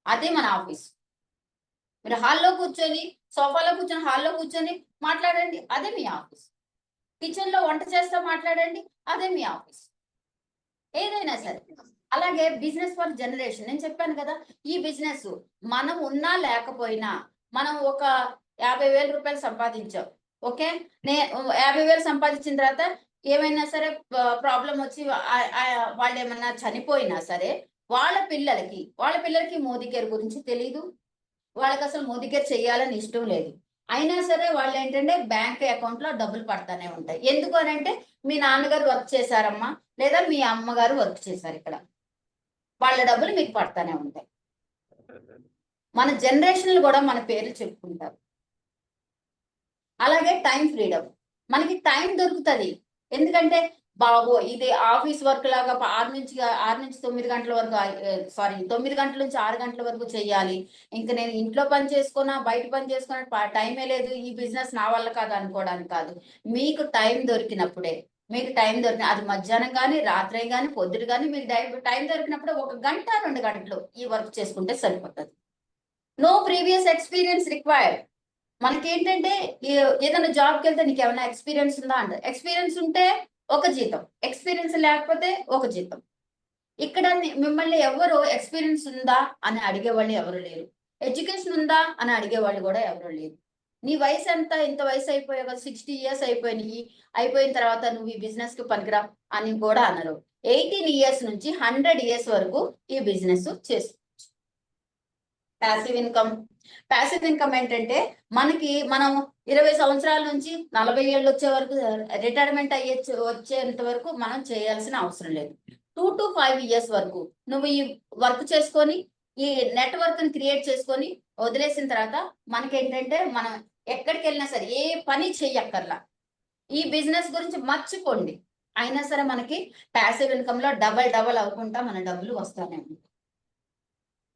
అదే మన ఆఫీస్. మీరు సోఫాలో కూర్చొని హాల్లో కూర్చొని మాట్లాడండి, అదే మీ ఆఫీస్. కిచెన్ లో వంట చేస్తా మాట్లాడండి, అదే మీ ఆఫీస్. ఏదైనా సరే అలాగే బిజినెస్ ఫర్ జనరేషన్, నేను చెప్పాను కదా, ఈ బిజినెస్ మనం ఉన్నా లేకపోయినా మనం ఒక 50,000 రూపాయలు సంపాదించాం. ఓకే, 50,000 సంపాదించిన తర్వాత ఏమైనా సరే ప్రాబ్లం వచ్చి వాళ్ళు ఏమన్నా చనిపోయినా సరే వాళ్ళ పిల్లలకి మోదీ కేర్ గురించి తెలీదు, వాళ్ళకి అసలు మోదీ కేర్ చెయ్యాలని ఇష్టం లేదు. అయినా సరే వాళ్ళు ఏంటంటే బ్యాంక్ అకౌంట్ లో డబ్బులు పడతానే ఉంటాయి. ఎందుకు అని అంటే మీ నాన్నగారు వర్క్ చేశారమ్మా, లేదా మీ అమ్మగారు వర్క్ చేశారు, ఇక్కడ వాళ్ళ డబ్బులు మీకు పడతానే ఉంటాయి. మన జనరేషన్లు కూడా మన పేర్లు చెప్పుకుంటారు. అలాగే టైం ఫ్రీడమ్, మనకి టైం దొరుకుతుంది, ఎందుకంటే బాబు ఇది ఆఫీస్ వర్క్ లాగా 6 నుంచి 9 గంటల వరకు, సారీ 9 గంటల నుంచి 6 గంటల వరకు చెయ్యాలి. ఇంకా నేను ఇంట్లో పని చేసుకున్నా బయట పని చేసుకున్నా టైమే లేదు, ఈ బిజినెస్ నా వల్ల కాదు అనుకోవడానికి కాదు. మీకు టైం దొరికినప్పుడే, మీకు టైం దొరికిన అది మధ్యాహ్నం కానీ రాత్రి కానీ పొద్దుట కానీ మీకు టైం దొరికినప్పుడు 1 గంట 2 గంటలు ఈ వర్క్ చేసుకుంటే సరిపోతుంది. No previous experience required. మనకేంటంటే ఏదైనా జాబ్కి వెళ్తే నీకు ఏమైనా ఎక్స్పీరియన్స్ ఉందా అంటే, ఎక్స్పీరియన్స్ ఉంటే ఒక జీతం, ఎక్స్పీరియన్స్ లేకపోతే ఒక జీతం. ఇక్కడ మిమ్మల్ని ఎవరు ఎక్స్పీరియన్స్ ఉందా అని అడిగేవాళ్ళు ఎవరు లేరు, ఎడ్యుకేషన్ ఉందా అని అడిగేవాళ్ళు కూడా ఎవరు లేరు. నీ వయసు ఎంత, ఇంత వయసు అయిపోయావు కదా, 60 years అయిపోయినాయి, అయిపోయిన తర్వాత నువ్వు ఈ బిజినెస్ కి పనికిరా అని కూడా అనరు. 18 years నుంచి 100 years వరకు ఈ బిజినెస్ చేసుకోవచ్చు. Passive income. ప్యాసివ్ ఇన్కమ్ ఏంటంటే మనం 20 సంవత్సరాల నుంచి 40 ఏళ్ళు వచ్చే వరకు, రిటైర్మెంట్ వచ్చేంత వరకు మనం చేయాల్సిన అవసరం లేదు. 2 to 5 years వరకు నువ్వు ఈ వర్క్ చేసుకొని, ఈ నెట్వర్క్ ని క్రియేట్ చేసుకొని వదిలేసిన తర్వాత మనకేంటంటే మనం ఎక్కడికి వెళ్ళినా సరే ఏ పని చెయ్యక్కర్లా, ఈ బిజినెస్ గురించి మర్చిపోండి, అయినా సరే మనకి ప్యాసివ్ ఇన్కమ్ లో డబల్ అవ్వకుండా మన డబ్బులు వస్తానే ఉంటాయి.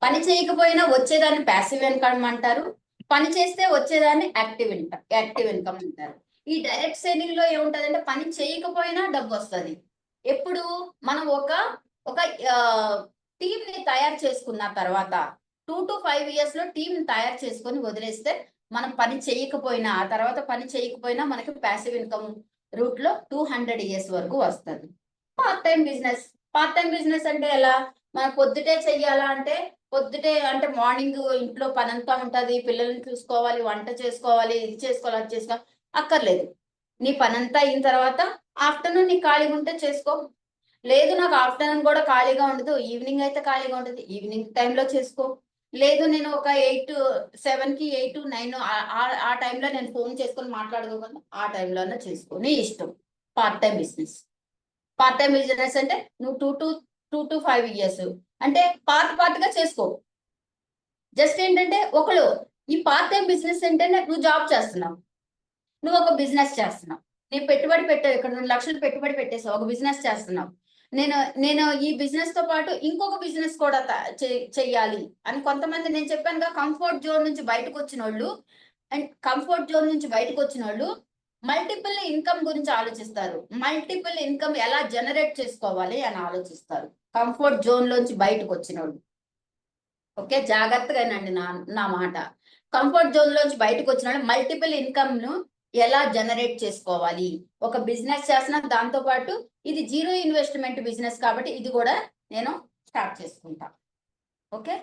పని చేయకపోయినా వచ్చేదాన్ని ప్యాసివ్ ఇన్కమ్ అంటారు, పని చేస్తే వచ్చేదాన్ని యాక్టివ్ ఇన్కమ్ అంటారు. ఈ డైరెక్ట్ సెల్లింగ్ లో ఏముంటదంటే పని చేయకపోయినా డబ్బు వస్తుంది. ఎప్పుడు మనం ఒక టీమ్ ని తయారు చేసుకున్న తర్వాత 2 to 5 years లో టీమ్ ని తయారు చేసుకొని వదిలేస్తే, మనం పని చేయకపోయినా ఆ తర్వాత పని చేయకపోయినా మనకి ప్యాసివ్ ఇన్కమ్ రూట్ లో 200 years వరకు వస్తుంది. పార్ట్ టైం బిజినెస్ అంటే ఎలా? మనం పొద్దుటే చెయ్యాలా అంటే, మార్నింగ్ ఇంట్లో పని అంతా ఉంటది, పిల్లల్ని చూసుకోవాలి, వంట చేసుకోవాలి, ఇది చేసుకోవాలి, అది చేసుకోవాలి, అక్కర్లేదు. నీ పని అంతా అయిన తర్వాత ఆఫ్టర్నూన్ నీకు ఖాళీగా ఉంటే చేసుకో. లేదు నాకు ఆఫ్టర్నూన్ కూడా ఖాళీగా ఉండదు, ఈవినింగ్ అయితే ఖాళీగా ఉంటుంది, ఈవినింగ్ టైంలో చేసుకో. లేదు నేను ఒక 7 కి 8 9 ఆ టైంలో నేను ఫోన్ చేసుకొని మాట్లాడుకోగలను, ఆ టైంలోనే చేసుకో, నీ ఇష్టం. పార్ట్ టైం బిజినెస్ అంటే నువ్వు 2 to 5 years అంటే పార్ట్ గా చేసుకో. జస్ట్ ఏంటంటే ఈ పార్ట్ టైం బిజినెస్ ఏంటంటే నువ్వు జాబ్ చేస్తున్నావు, నువ్వు ఒక బిజినెస్ చేస్తున్నావు, నీ పెట్టుబడి పెట్టావు, ఇక్కడ 2 లక్షలు పెట్టుబడి పెట్టేసావు, ఒక బిజినెస్ చేస్తున్నావు. నేను ఈ బిజినెస్ తో పాటు ఇంకొక బిజినెస్ కూడా చెయ్యాలి అని కొంతమంది, నేను చెప్పానుగా కంఫర్ట్ జోన్ నుంచి బయటకు వచ్చిన వాళ్ళు మల్టిపుల్ ఇన్కమ్ గురించి ఆలోచిస్తారు, మల్టిపుల్ ఇన్కమ్ ఎలా జనరేట్ చేసుకోవాలి అని ఆలోచిస్తారు. కంఫర్ట్ జోన్ లోంచి బయటకు వచ్చిన వాళ్ళు, ఓకే జాగ్రత్తగానండి నా మాట. కంఫర్ట్ జోన్ లోంచి బయటకు వచ్చిన వాళ్ళు మల్టిపుల్ ఇన్కమ్ ను ఎలా జనరేట్ చేసుకోవాలి, ఒక బిజినెస్ చేస్తున్నా, దాంతో పాటు ఇది 0 ఇన్వెస్ట్మెంట్ బిజినెస్ కాబట్టి ఇది కూడా నేను స్టార్ట్ చేసుకుంటా. ఓకే,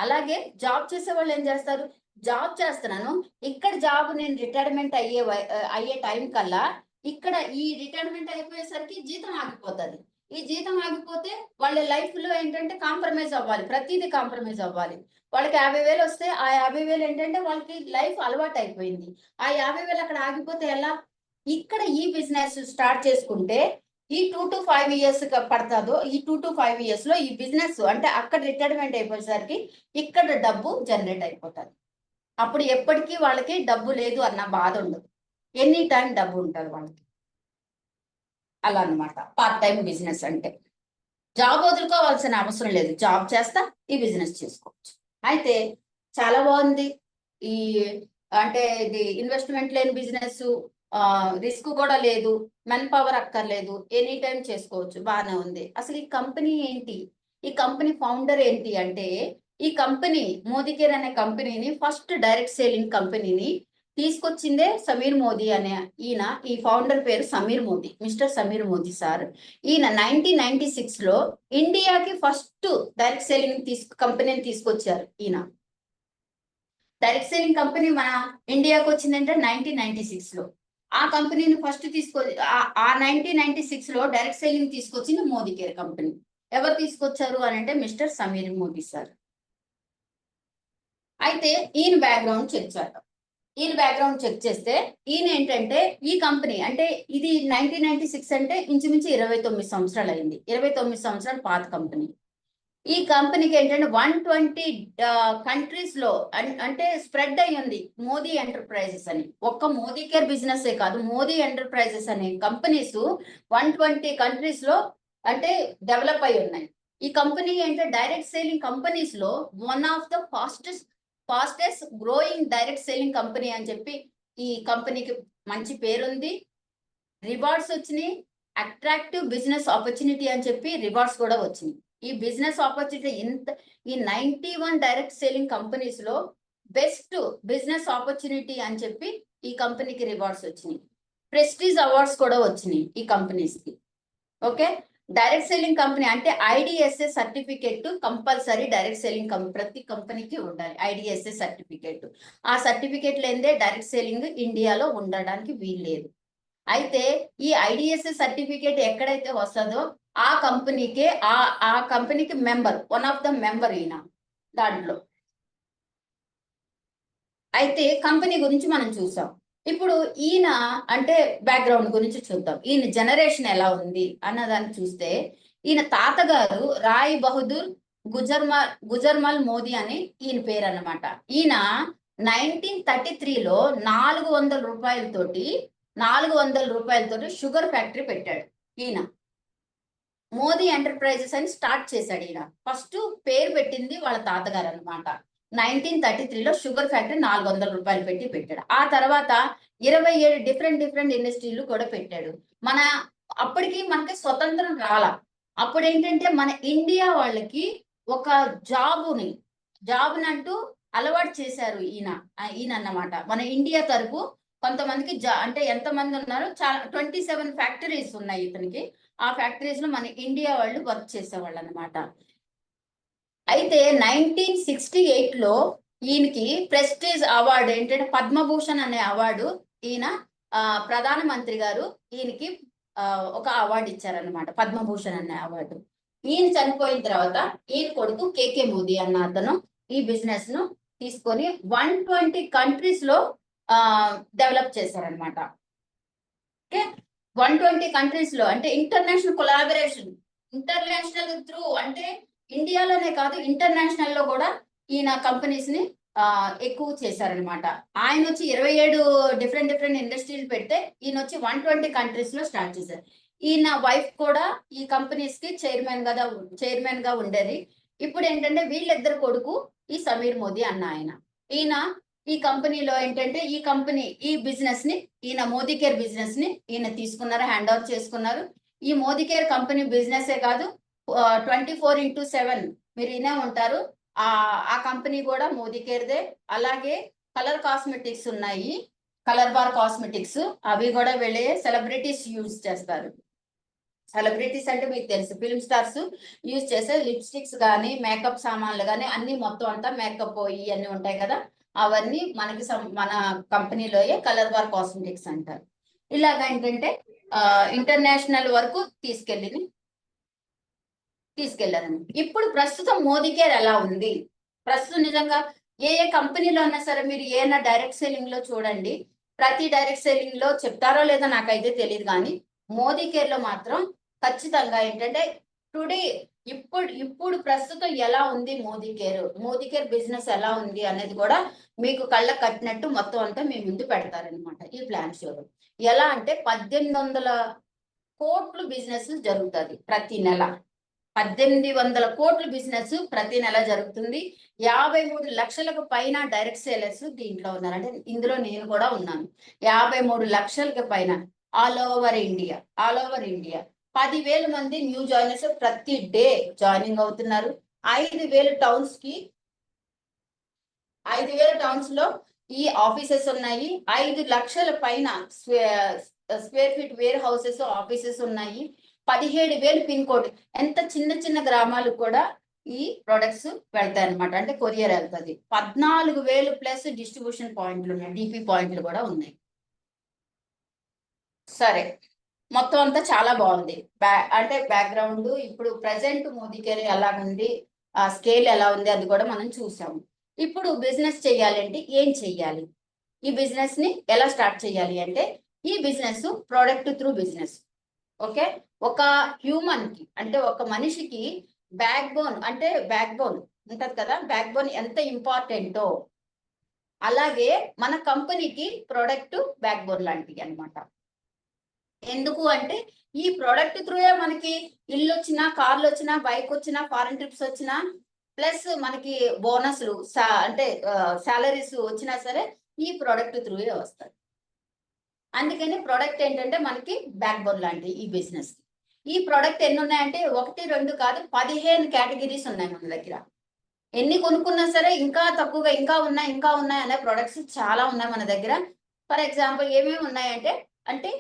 అలాగే జాబ్ చేసే వాళ్ళు ఏం చేస్తారు, జాబ్ చేస్తున్నాను, ఇక్కడ జాబ్ నేను రిటైర్మెంట్ అయ్యే టైం కల్లా ఇక్కడ ఈ రిటైర్మెంట్ అయిపోయేసరికి జీతం ఆగిపోతుంది. ఈ జీతం ఆగిపోతే వాళ్ళ లైఫ్ లో ఏంటంటే కాంప్రమైజ్ అవ్వాలి, ప్రతిదీ కాంప్రమైజ్ అవ్వాలి. వాళ్ళకి 50,000 వస్తే ఆ 50,000 ఏంటంటే వాళ్ళకి లైఫ్ అలవాటు అయిపోయింది. ఆ 50,000 అక్కడ ఆగిపోతే ఎలా? ఇక్కడ ఈ బిజినెస్ స్టార్ట్ చేసుకుంటే ఈ 2 to 5 years పడుతుందో, ఈ 2 to 5 years లో ఈ బిజినెస్ అంటే అక్కడ రిటైర్మెంట్ అయిపోయేసరికి ఇక్కడ డబ్బు జనరేట్ అయిపోతుంది. అప్పుడు ఎప్పటికీ వాళ్ళకి డబ్బు లేదు అన్న బాధ ఉండదు, ఎనీ టైం డబ్బు ఉంటుంది వాళ్ళకి. అలా అన్నమాట పార్ట్ టైం బిజినెస్ అంటే. జాబ్ వదులుకోవాల్సిన అవసరం లేదు, జాబ్ చేస్తా ఈ బిజినెస్ చేసుకోవచ్చు. అయితే చాలా బాగుంది ఈ, అంటే ఇది ఇన్వెస్ట్మెంట్ లేని బిజినెస్, రిస్క్ కూడా లేదు, మెన్ పవర్ అక్కర్లేదు, ఎనీ టైం చేసుకోవచ్చు, బాగానే ఉంది. అసలు ఈ కంపెనీ ఏంటి, ఈ కంపెనీ ఫౌండర్ ఏంటి అంటే, ఈ కంపెనీ మోదీకేర్ అనే కంపెనీని, ఫస్ట్ డైరెక్ట్ సేలింగ్ కంపెనీని తీసుకొచ్చిందే సమీర్ మోదీ అనే ఈయన. ఈ ఫౌండర్ పేరు సమీర్ మోదీ, మిస్టర్ సమీర్ మోదీ సార్. ఈయన 1996 లో ఇండియాకి ఫస్ట్ డైరెక్ట్ సేలింగ్ కంపెనీని తీసుకొచ్చారు. ఈయన డైరెక్ట్ సేలింగ్ కంపెనీ మన ఇండియాకి వచ్చిందంటే 1996 లో. ఆ కంపెనీని ఫస్ట్ ఆ 1996 లో డైరెక్ట్ సేలింగ్ తీసుకొచ్చింది మోదీకేర్ కంపెనీ. ఎవరు తీసుకొచ్చారు అని అంటే మిస్టర్ సమీర్ మోదీ సార్. అయితే ఈయన బ్యాక్గ్రౌండ్ చెక్ చేస్తే ఈయన ఏంటంటే, ఈ కంపెనీ అంటే ఇది 1996 అంటే ఇంచుమించు 29 సంవత్సరాలు అయింది, 29 సంవత్సరాలు పాత కంపెనీ. ఈ కంపెనీకి ఏంటంటే 120 కంట్రీస్ లో అంటే స్ప్రెడ్ అయ్యి ఉంది మోదీ ఎంటర్ప్రైజెస్ అని. ఒక్క మోదీ కేర్ బిజినెస్ ఏ కాదు, మోదీ ఎంటర్ప్రైజెస్ అనే కంపెనీస్ 120 కంట్రీస్ లో అంటే డెవలప్ అయి ఉన్నాయి. ఈ కంపెనీ అంటే డైరెక్ట్ సేలింగ్ కంపెనీస్ లో one of the fastest growing direct selling company అని చెప్పి ఈ కంపెనీకి మంచి పేరుంది. రివార్డ్స్ వచ్చినాయి, అట్రాక్టివ్ బిజినెస్ ఆపర్చునిటీ అని చెప్పి రివార్డ్స్ కూడా వచ్చినాయి. ఈ బిజినెస్ ఆపర్చునిటీ ఈ 91 డైరెక్ట్ సేలింగ్ కంపెనీస్ లో బెస్ట్ బిజినెస్ ఆపర్చునిటీ అని చెప్పి ఈ కంపెనీకి రివార్డ్స్ వచ్చినాయి. ప్రెస్టీజ్ అవార్డ్స్ కూడా వచ్చినాయి ఈ కంపెనీస్ కి. ఓకే, డైరెక్ట్ సెల్లింగ్ కంపెనీ అంటే IDSA certificate compulsory direct selling ప్రతి కంపెనీకి ఉండాలి. ఐడిఎస్ఏ సర్టిఫికేట్, ఆ సర్టిఫికేట్ లేదే డైరెక్ట్ సెల్లింగ్ ఇండియాలో ఉండడానికి వీల్లేదు. అయితే ఈ ఐడిఎస్ఏ సర్టిఫికేట్ ఎక్కడైతే వస్తుందో ఆ కంపెనీకి member, one of the member ఈయన దాంట్లో. అయితే కంపెనీ గురించి మనం చూసాం. ఇప్పుడు ఈయన అంటే బ్యాక్గ్రౌండ్ గురించి చూద్దాం. ఈయన జనరేషన్ ఎలా ఉంది అన్నదాన్ని చూస్తే, ఈయన తాతగారు రాయ్ బహదూర్ గుజర్మల్ మోదీ అని ఈయన పేరు అన్నమాట. ఈయన 1933లో 400 రూపాయలతోటి షుగర్ ఫ్యాక్టరీ పెట్టాడు. ఈయన మోదీ ఎంటర్ప్రైజెస్ అని స్టార్ట్ చేశాడు. ఈయన ఫస్ట్ పేరు పెట్టింది వాళ్ళ తాతగారు అనమాట. 1933లో షుగర్ ఫ్యాక్టరీ 400 రూపాయలు పెట్టి పెట్టాడు. ఆ తర్వాత 27 డిఫరెంట్ ఇండస్ట్రీలు కూడా పెట్టాడు. అప్పటికి మనకి స్వతంత్రం రాలా. అప్పుడు ఏంటంటే మన ఇండియా వాళ్ళకి ఒక జాబుని అంటూ అలవాటు చేశారు ఈయన అన్నమాట. మన ఇండియా తరపు కొంతమందికి అంటే ఎంతమంది ఉన్నారు, చాలా 27 ఫ్యాక్టరీస్ ఉన్నాయి ఇతనికి. ఆ ఫ్యాక్టరీస్ లో మన ఇండియా వాళ్ళు వర్క్ చేసేవాళ్ళు అనమాట. అయితే 1968లో ఈయనకి ప్రెస్టీజ్ అవార్డు ఏంటంటే పద్మభూషణ్ అనే అవార్డు ఈయన ప్రధానమంత్రి గారు ఈయనకి ఒక అవార్డు ఇచ్చారనమాట, పద్మభూషణ్ అనే అవార్డు. ఈయన చనిపోయిన తర్వాత ఈయన కొడుకు కేకే మోదీ అన్న అతను ఈ బిజినెస్ ను తీసుకొని 120 కంట్రీస్ లో డెవలప్ చేశారనమాట. ఓకే, 120 కంట్రీస్ లో అంటే ఇంటర్నేషనల్ కొలాబరేషన్, ఇంటర్నేషనల్ త్రూ అంటే ఇండియాలోనే కాదు ఇంటర్నేషనల్ లో కూడా ఈయన కంపెనీస్ ని ఎక్కువ చేశారనమాట. ఆయన వచ్చి 27 డిఫరెంట్ ఇండస్ట్రీలు పెడితే ఈయన వచ్చి 120 కంట్రీస్ లో స్టార్ట్ చేశారు. ఈయన వైఫ్ కూడా ఈ కంపెనీస్ కి చైర్మన్ గా ఉండేది. ఇప్పుడు ఏంటంటే వీళ్ళిద్దరు కొడుకు ఈ సమీర్ మోదీ అన్న ఆయన. ఈయన ఈ కంపెనీలో ఏంటంటే ఈ బిజినెస్ ని ఈయన మోదీ కేర్ బిజినెస్ ని ఈయన తీసుకున్నారు, హ్యాండ్ ఓవర్ చేసుకున్నారు. ఈ మోదీ కేర్ కంపెనీ బిజినెస్ ఏ కాదు, 24/7 మీరు ఈయనే ఉంటారు. ఆ కంపెనీ కూడా మోదీ కేర్దే. అలాగే కలర్ కాస్మెటిక్స్ ఉన్నాయి, కలర్ బార్ కాస్మెటిక్స్, అవి కూడా వెళ్ళే సెలబ్రిటీస్ యూజ్ చేస్తారు. సెలబ్రిటీస్ అంటే మీకు తెలుసు, ఫిల్మ్ స్టార్స్ యూజ్ చేసే లిప్స్టిక్స్ కానీ మేకప్ సామాన్లు కానీ అన్ని మొత్తం అంతా మేకప్ ఇవన్నీ ఉంటాయి కదా, అవన్నీ మన కంపెనీలోయే కలర్ బార్ కాస్మెటిక్స్ అంటారు. ఇలాగా ఏంటంటే ఇంటర్నేషనల్ వరకు తీసుకెళ్లారండి. ఇప్పుడు ప్రస్తుతం మోదీ కేర్ ఎలా ఉంది, ప్రస్తుతం నిజంగా ఏ కంపెనీలో ఉన్నా సరే మీరు ఏమైనా డైరెక్ట్ సెల్లింగ్ లో చూడండి, ప్రతి డైరెక్ట్ సెల్లింగ్ లో చెప్తారో లేదో నాకైతే తెలియదు, కానీ మోదీ కేర్ లో మాత్రం ఖచ్చితంగా ఏంటంటే టుడే ఇప్పుడు ప్రస్తుతం ఎలా ఉంది మోదీ కేర్ బిజినెస్ ఎలా ఉంది అనేది కూడా మీకు కళ్ళ కట్టినట్టు మొత్తం అంతా మీ ముందు పెడతారనమాట ఈ ప్లాన్ షోలో. ఎలా అంటే 1800 కోట్లు బిజినెస్ జరుగుతుంది ప్రతి నెల. 1800 కోట్ల బిజినెస్ ప్రతి నెల జరుగుతుంది. 53 లక్షలకు పైన డైరెక్ట్ సేలర్స్ దీంట్లో ఉన్నారు. అంటే ఇందులో నేను కూడా ఉన్నాను. 53 లక్షలకు పైన ఆల్ ఓవర్ ఇండియా 10,000 మంది న్యూ జాయినర్స్ ప్రతి డే జాయినింగ్ అవుతున్నారు. 5,000 టౌన్స్ లో ఈ ఆఫీసెస్ ఉన్నాయి. 5 లక్షల పైన square feet warehouses offices ఉన్నాయి. 17,000 పిన్ కోడ్, ఎంత చిన్న గ్రామాలకు కూడా ఈ ప్రొడక్ట్స్ వెళ్తాయి అనమాట, అంటే కొరియర్ వెళ్తుంది. 14,000 ప్లస్ డిస్ట్రిబ్యూషన్ పాయింట్లు ఉన్నాయి, డిపి పాయింట్లు కూడా ఉన్నాయి. సరే, మొత్తం అంతా చాలా బాగుంది. అంటే బ్యాక్గ్రౌండ్ ఇప్పుడు ప్రెసెంట్ మోదీ కేర్ ఎలా ఉంది, ఆ స్కేల్ ఎలా ఉంది అది కూడా మనం చూసాము. ఇప్పుడు బిజినెస్ చేయాలంటే ఏం చెయ్యాలి, ఈ బిజినెస్ ని ఎలా స్టార్ట్ చేయాలి అంటే ఈ business product through business. Okay, ఒక హ్యూమన్ కి అంటే ఒక మనిషికి బ్యాక్ బోన్ అంటే బ్యాక్ బోన్ ఉంటది కదా, బ్యాక్ బోన్ ఎంత ఇంపార్టెంటో అలాగే మన కంపెనీకి ప్రోడక్ట్ బ్యాక్ బోన్ లాంటివి అన్నమాట. ఎందుకు అంటే ఈ ప్రోడక్ట్ త్రూయే మనకి ఇల్లు వచ్చినా, కార్లు వచ్చినా, బైక్ వచ్చినా, ఫారెన్ ట్రిప్స్ వచ్చినా, ప్లస్ మనకి బోనస్లు అంటే సాలరీస్ వచ్చినా సరే ఈ ప్రోడక్ట్ త్రూయే వస్తాయి. అందుకని ప్రోడక్ట్ ఏంటంటే మనకి బ్యాక్ బోన్ లాంటి ఈ బిజినెస్. ఈ ప్రోడక్ట్ ఎన్ని ఉన్నాయంటే 1, 2 కాదు 15 కేటగిరీస్ ఉన్నాయి మన దగ్గర. ఎన్ని కొనుక్కున్నా సరే ఇంకా తక్కువగా ఇంకా ఉన్నాయి అనే ప్రొడక్ట్స్ చాలా ఉన్నాయి మన దగ్గర. ఫర్ ఎగ్జాంపుల్ ఏమేమి ఉన్నాయంటే అంటే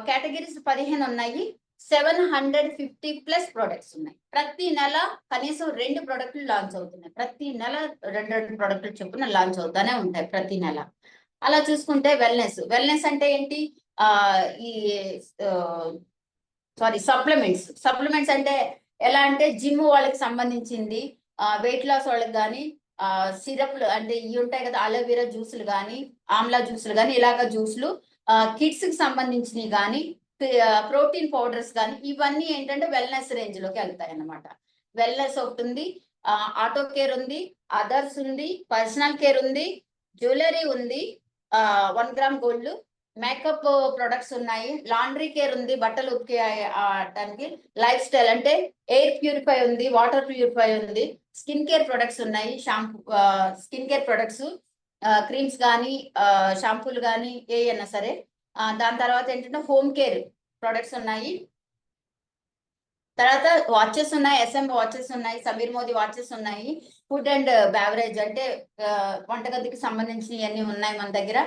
కేటగిరీస్ 15 ఉన్నాయి. 750+ ప్రొడక్ట్స్ ఉన్నాయి. ప్రతి నెల కనీసం 2 ప్రొడక్ట్లు లాంచ్ అవుతున్నాయి. ప్రతి నెల 2 ప్రొడక్ట్లు చొప్పున లాంచ్ అవుతానే ఉంటాయి ప్రతి నెల. అలా చూసుకుంటే వెల్నెస్ అంటే ఏంటి, ఈ సప్లిమెంట్స్ అంటే ఎలా అంటే జిమ్ వాళ్ళకి సంబంధించింది, వెయిట్ లాస్ వాళ్ళకి కానీ, సిరప్లు అంటే ఇవి ఉంటాయి కదా, అలోవెరా జ్యూసులు కానీ, ఆమ్లా జ్యూసులు కానీ, ఇలాగ జ్యూసులు, కిడ్స్ కి సంబంధించినవి కానీ, ప్రోటీన్ పౌడర్స్ కానీ, ఇవన్నీ ఏంటంటే వెల్నెస్ రేంజ్ లోకి వెళ్తాయి అన్నమాట. వెల్నెస్ ఒకటి ఉంది, ఆటో కేర్ ఉంది, అదర్స్ ఉంది, పర్సనల్ కేర్ ఉంది, జ్యువెలరీ ఉంది, 1 గ్రామ్ గోల్డ్, మేకప్ ప్రొడక్ట్స్ ఉన్నాయి, లాండ్రీ కేర్ ఉంది, బట్టలు ఉతికేయడానికి, లైఫ్ స్టైల్ అంటే ఎయిర్ ప్యూరిఫై ఉంది, వాటర్ ప్యూరిఫై ఉంది, స్కిన్ కేర్ ప్రొడక్ట్స్ ఉన్నాయి, shampoo, skin care products, creams కానీ, షాంపూలు కానీ ఏవైనా సరే. దాని తర్వాత ఏంటంటే హోమ్ కేర్ ప్రొడక్ట్స్ ఉన్నాయి. తర్వాత వాచెస్ ఉన్నాయి, SM వాచెస్ ఉన్నాయి, సమీర్ మోదీ వాచెస్ ఉన్నాయి, ఫుడ్ అండ్ బెవరేజ్ అంటే వంటగదికి సంబంధించినవి ఉన్నాయి మన దగ్గర.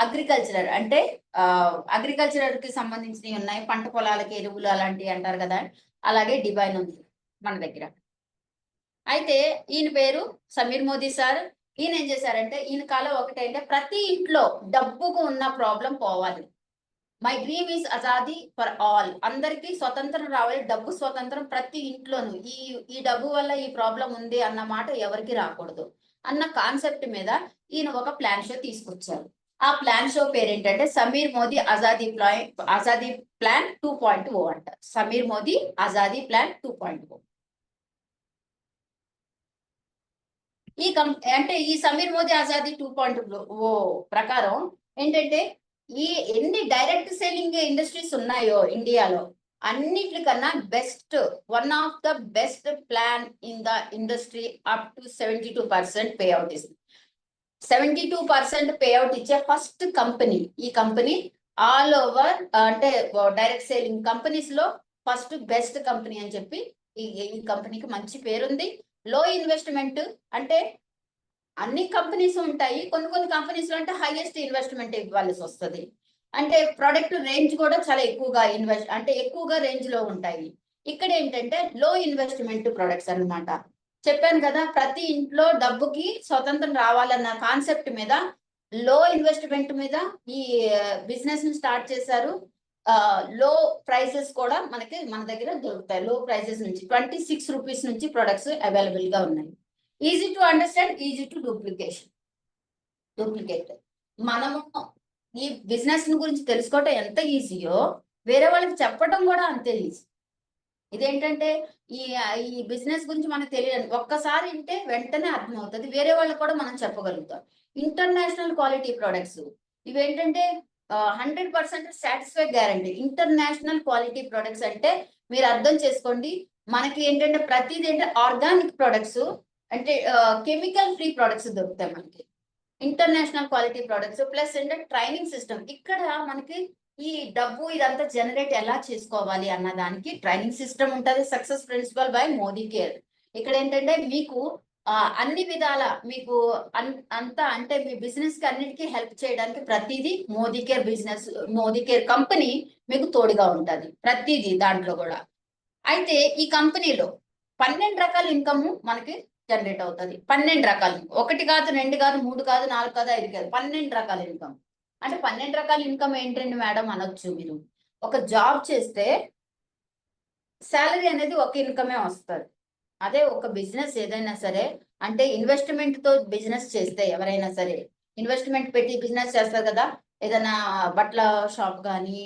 అగ్రికల్చరల్ అంటే అగ్రికల్చరల్ కి సంబంధించినవి ఉన్నాయి, పంట పొలాలకి ఎరువులు అలాంటివి అంటారు కదా, అలాగే డివైన్ ఉంది మన దగ్గర. అయితే ఈయన పేరు సమీర్ మోదీ సార్. ఈయన ఏం చేశారంటే ఈయన కళ ఒకటంటే ప్రతి ఇంట్లో డబ్బుకు ఉన్న ప్రాబ్లం పోవాలి. My dream is Azadi for all. అందరికీ స్వతంత్రం రావాలి, డబ్బు స్వతంత్రం ప్రతి ఇంట్లోనూ. ఈ డబ్బు వల్ల ఈ ప్రాబ్లం ఉంది అన్న మాట ఎవరికి రాకూడదు అన్న కాన్సెప్ట్ మీద ఈయన ఒక ప్లాన్ షో తీసుకొచ్చారు. ఆ ప్లాన్ షో పేరేంటంటే సమీర్ మోదీ ఆజాదీ ప్లాన్ 2.0 అంట. సమీర్ మోదీ ఆజాదీ ప్లాన్ 2.0. అంటే ఈ సమీర్ మోదీ ఆజాదీ 2.0 ప్రకారం ఏంటంటే ఈ ఎన్ని డైరెక్ట్ సెల్లింగ్ ఇండస్ట్రీస్ ఉన్నాయో ఇండియాలో అన్నిటికన్నా best, one of the best plan in the industry. Up to 72% payout ఇస్తుంది. 72% పేఅవుట్ ఇచ్చే ఫస్ట్ కంపెనీ ఈ కంపెనీ. ఆల్ ఓవర్ అంటే డైరెక్ట్ సెల్లింగ్ కంపెనీస్ లో ఫస్ట్ బెస్ట్ కంపెనీ అని చెప్పి ఈ కంపెనీకి మంచి పేరుంది. లో ఇన్వెస్ట్మెంట్ అంటే అన్ని కంపెనీస్ ఉంటాయి, కొన్ని కంపెనీస్ లో అంటే హైయెస్ట్ ఇన్వెస్ట్మెంట్ ఇవ్వాల్సి వస్తుంది. అంటే ప్రొడక్ట్ రేంజ్ కూడా చాలా ఎక్కువగా రేంజ్ లో ఉంటాయి. ఇక్కడ ఏంటంటే లో ఇన్వెస్ట్మెంట్ ప్రొడక్ట్స్ అన్నమాట. చెప్పాను కదా, ప్రతి ఇంట్లో డబ్బుకి స్వతంత్రం రావాలన్న కాన్సెప్ట్ మీద లో ఇన్వెస్ట్మెంట్ మీద ఈ బిజినెస్ ని స్టార్ట్ చేశారు. లో ప్రైసెస్ కూడా మన దగ్గర దొరుకుతాయి. లో ప్రైసెస్ నుంచి 26 రూపీస్ నుంచి ప్రొడక్ట్స్ అవైలబుల్ గా ఉన్నాయి. Easy to understand, easy to duplicate. మనము ఈ బిజినెస్ గురించి తెలుసుకోవటం ఎంత ఈజీయో వేరే వాళ్ళకి చెప్పడం కూడా అంతే ఈజీ. ఇదేంటంటే ఈ బిజినెస్ గురించి మనకు తెలియదు, ఒక్కసారి వింటే వెంటనే అర్థమవుతుంది, వేరే వాళ్ళకి కూడా మనం చెప్పగలుగుతాం. ఇంటర్నేషనల్ క్వాలిటీ ప్రొడక్ట్స్ ఇవేంటంటే 100% satisfy guarantee. International quality products అంటే మీరు అర్థం చేసుకోండి, మనకి ఏంటంటే ప్రతిదీ ఏంటంటే ఆర్గానిక్ ప్రొడక్ట్స్, అంటే కెమికల్ ఫ్రీ ప్రొడక్ట్స్ దొరుకుతాయి మనకి. ఇంటర్నేషనల్ క్వాలిటీ ప్రొడక్ట్స్ ప్లస్ ఏంటంటే ట్రైనింగ్ సిస్టమ్. ఇక్కడ మనకి ఈ డబ్బు ఇదంతా జనరేట్ ఎలా చేసుకోవాలి అన్న దానికి ట్రైనింగ్ సిస్టమ్ ఉంటుంది. Success principle by Modi care. ఇక్కడ ఏంటంటే మీకు అన్ని విధాల మీకు అంతా అంటే మీ బిజినెస్ కి అన్నిటికీ హెల్ప్ చేయడానికి ప్రతిదీ మోదీ కేర్ కంపెనీ మీకు తోడుగా ఉంటుంది ప్రతిదీ దాంట్లో కూడా. అయితే ఈ కంపెనీలో 12 రకాల ఇన్కమ్ మనకి జనరేట్ అవుతుంది. 12 రకాలు, 1 కాదు, 2 కాదు, 3 కాదు, 4 కాదు, 5 కాదు, 12 రకాల ఇన్కమ్. అంటే 12 రకాల ఇన్కమ్ ఏంటండి మేడం అనొచ్చు మీరు. ఒక జాబ్ చేస్తే శాలరీ అనేది ఒక ఇన్కమే వస్తుంది. అదే ఒక బిజినెస్ ఏదైనా సరే అంటే ఇన్వెస్ట్మెంట్ తో బిజినెస్ చేస్తే, ఎవరైనా సరే ఇన్వెస్ట్మెంట్ పెట్టి బిజినెస్ చేస్తారు కదా, ఏదైనా బట్టల షాప్ కానీ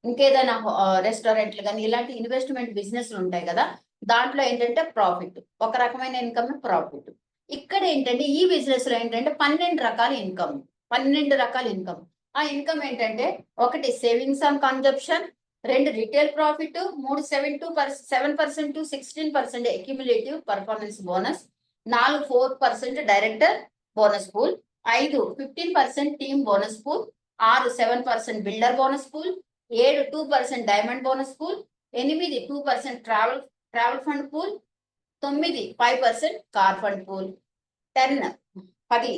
ఇంకేదైనా రెస్టారెంట్లు కానీ ఇలాంటి ఇన్వెస్ట్మెంట్ బిజినెస్లు ఉంటాయి కదా, దాంట్లో ఏంటంటే ప్రాఫిట్, ఒక రకమైన ఇన్కమ్ ప్రాఫిట్. ఇక్కడ ఏంటంటే ఈ బిజినెస్ లో ఏంటంటే 12 రకాల ఇన్కమ్, 12 రకాల ఇన్కమ్. ఆ ఇన్కమ్ ఏంటంటే ఒకటి savings and consumption, 2 retail profit, 3 7% to 16% accumulative performance bonus, 4 4% director bonus pool, 5 15% team bonus pool, 6 7% builder bonus pool, 7 2% diamond bonus pool, 8 2% travel fund pool, 9 5% car fund pool, 10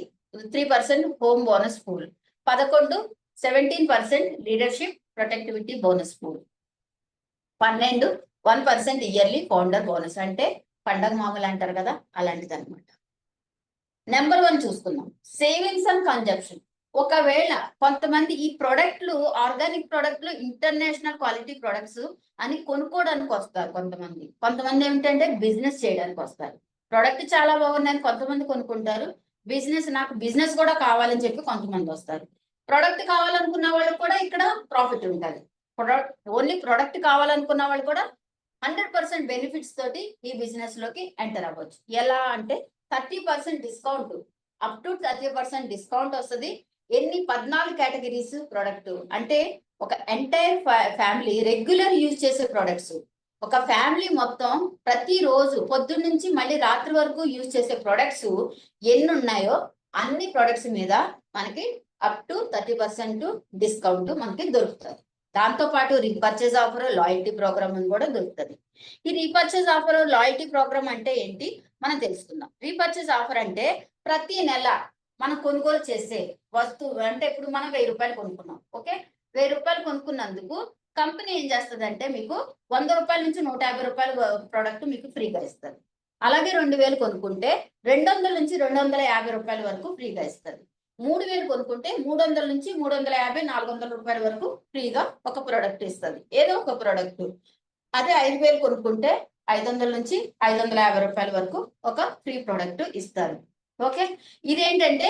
3% home bonus pool, 11 17% leadership protectivity bonus pool, 12 1% yearly founder bonus. అంటే పండగ మామూలు అంటారు కదా, అలాంటిది అనమాట. Number 1 చూసుకుందాం, savings and consumption. ఒకవేళ కొంతమంది ఈ ప్రొడక్ట్లు, ఆర్గానిక్ ప్రొడక్ట్లు, ఇంటర్నేషనల్ క్వాలిటీ ప్రొడక్ట్స్ అని కొనుక్కోవడానికి వస్తారు. కొంతమంది ఏమిటంటే బిజినెస్ చేయడానికి వస్తారు. ప్రొడక్ట్ చాలా బాగుందని కొంతమంది కొనుక్కుంటారు. నాకు బిజినెస్ కూడా కావాలని చెప్పి కొంతమంది వస్తారు. ప్రొడక్ట్ కావాలనుకున్న వాళ్ళకి కూడా ఇక్కడ ప్రాఫిట్ ఉంటుంది. ఓన్లీ ప్రొడక్ట్ కావాలనుకున్న వాళ్ళు కూడా 100% బెనిఫిట్స్ తోటి ఈ బిజినెస్ లోకి ఎంటర్ అవ్వచ్చు. ఎలా అంటే 30% డిస్కౌంట్, అప్ టు 30% డిస్కౌంట్ వస్తుంది. 14 కేటగిరీస్ ప్రొడక్ట్, అంటే ఒక ఎంటైర్ ఫ్యామిలీ రెగ్యులర్ యూజ్ చేసే ప్రొడక్ట్స్. ఒక ఫ్యామిలీ మొత్తం ప్రతిరోజు పొద్దున్న నుంచి మళ్ళీ రాత్రి వరకు యూజ్ చేసే ప్రొడక్ట్స్ ఎన్ని ఉన్నాయో అన్ని ప్రొడక్ట్స్ మీద మనకి అప్ టు 30% డిస్కౌంట్ మనకి దొరుకుతుంది. దాంతో పాటు రీపర్చేజ్ ఆఫర్, లాయల్టీ ప్రోగ్రామ్ అని కూడా దొరుకుతుంది. ఈ రీపర్చేజ్ ఆఫర్, లాయల్టీ ప్రోగ్రామ్ అంటే ఏంటి మనం తెలుసుకుందాం. రీపర్చేజ్ ఆఫర్ అంటే ప్రతి నెల మనం కొనుగోలు చేసే వస్తువు, అంటే ఇప్పుడు మనం 1000 రూపాయలు కొనుక్కున్నాం, ఓకే, 1000 రూపాయలు కొనుక్కున్నందుకు కంపెనీ ఏం చేస్తుంది అంటే మీకు 100 రూపాయల నుంచి 150 రూపాయల ప్రోడక్ట్ మీకు ఫ్రీగా ఇస్తుంది. అలాగే 2000 కొనుక్కుంటే 200 నుంచి 250 రూపాయల వరకు ఫ్రీగా ఇస్తుంది. 3000 కొనుక్కుంటే 300 నుంచి 350 400 రూపాయల వరకు ఫ్రీగా ఒక ప్రోడక్ట్ ఇస్తుంది, ఏదో ఒక ప్రోడక్ట్. అదే 5000 కొనుక్కుంటే 500 నుంచి 550 రూపాయల వరకు ఒక ఫ్రీ ప్రోడక్ట్ ఇస్తారు. ఓకే, ఇదేంటంటే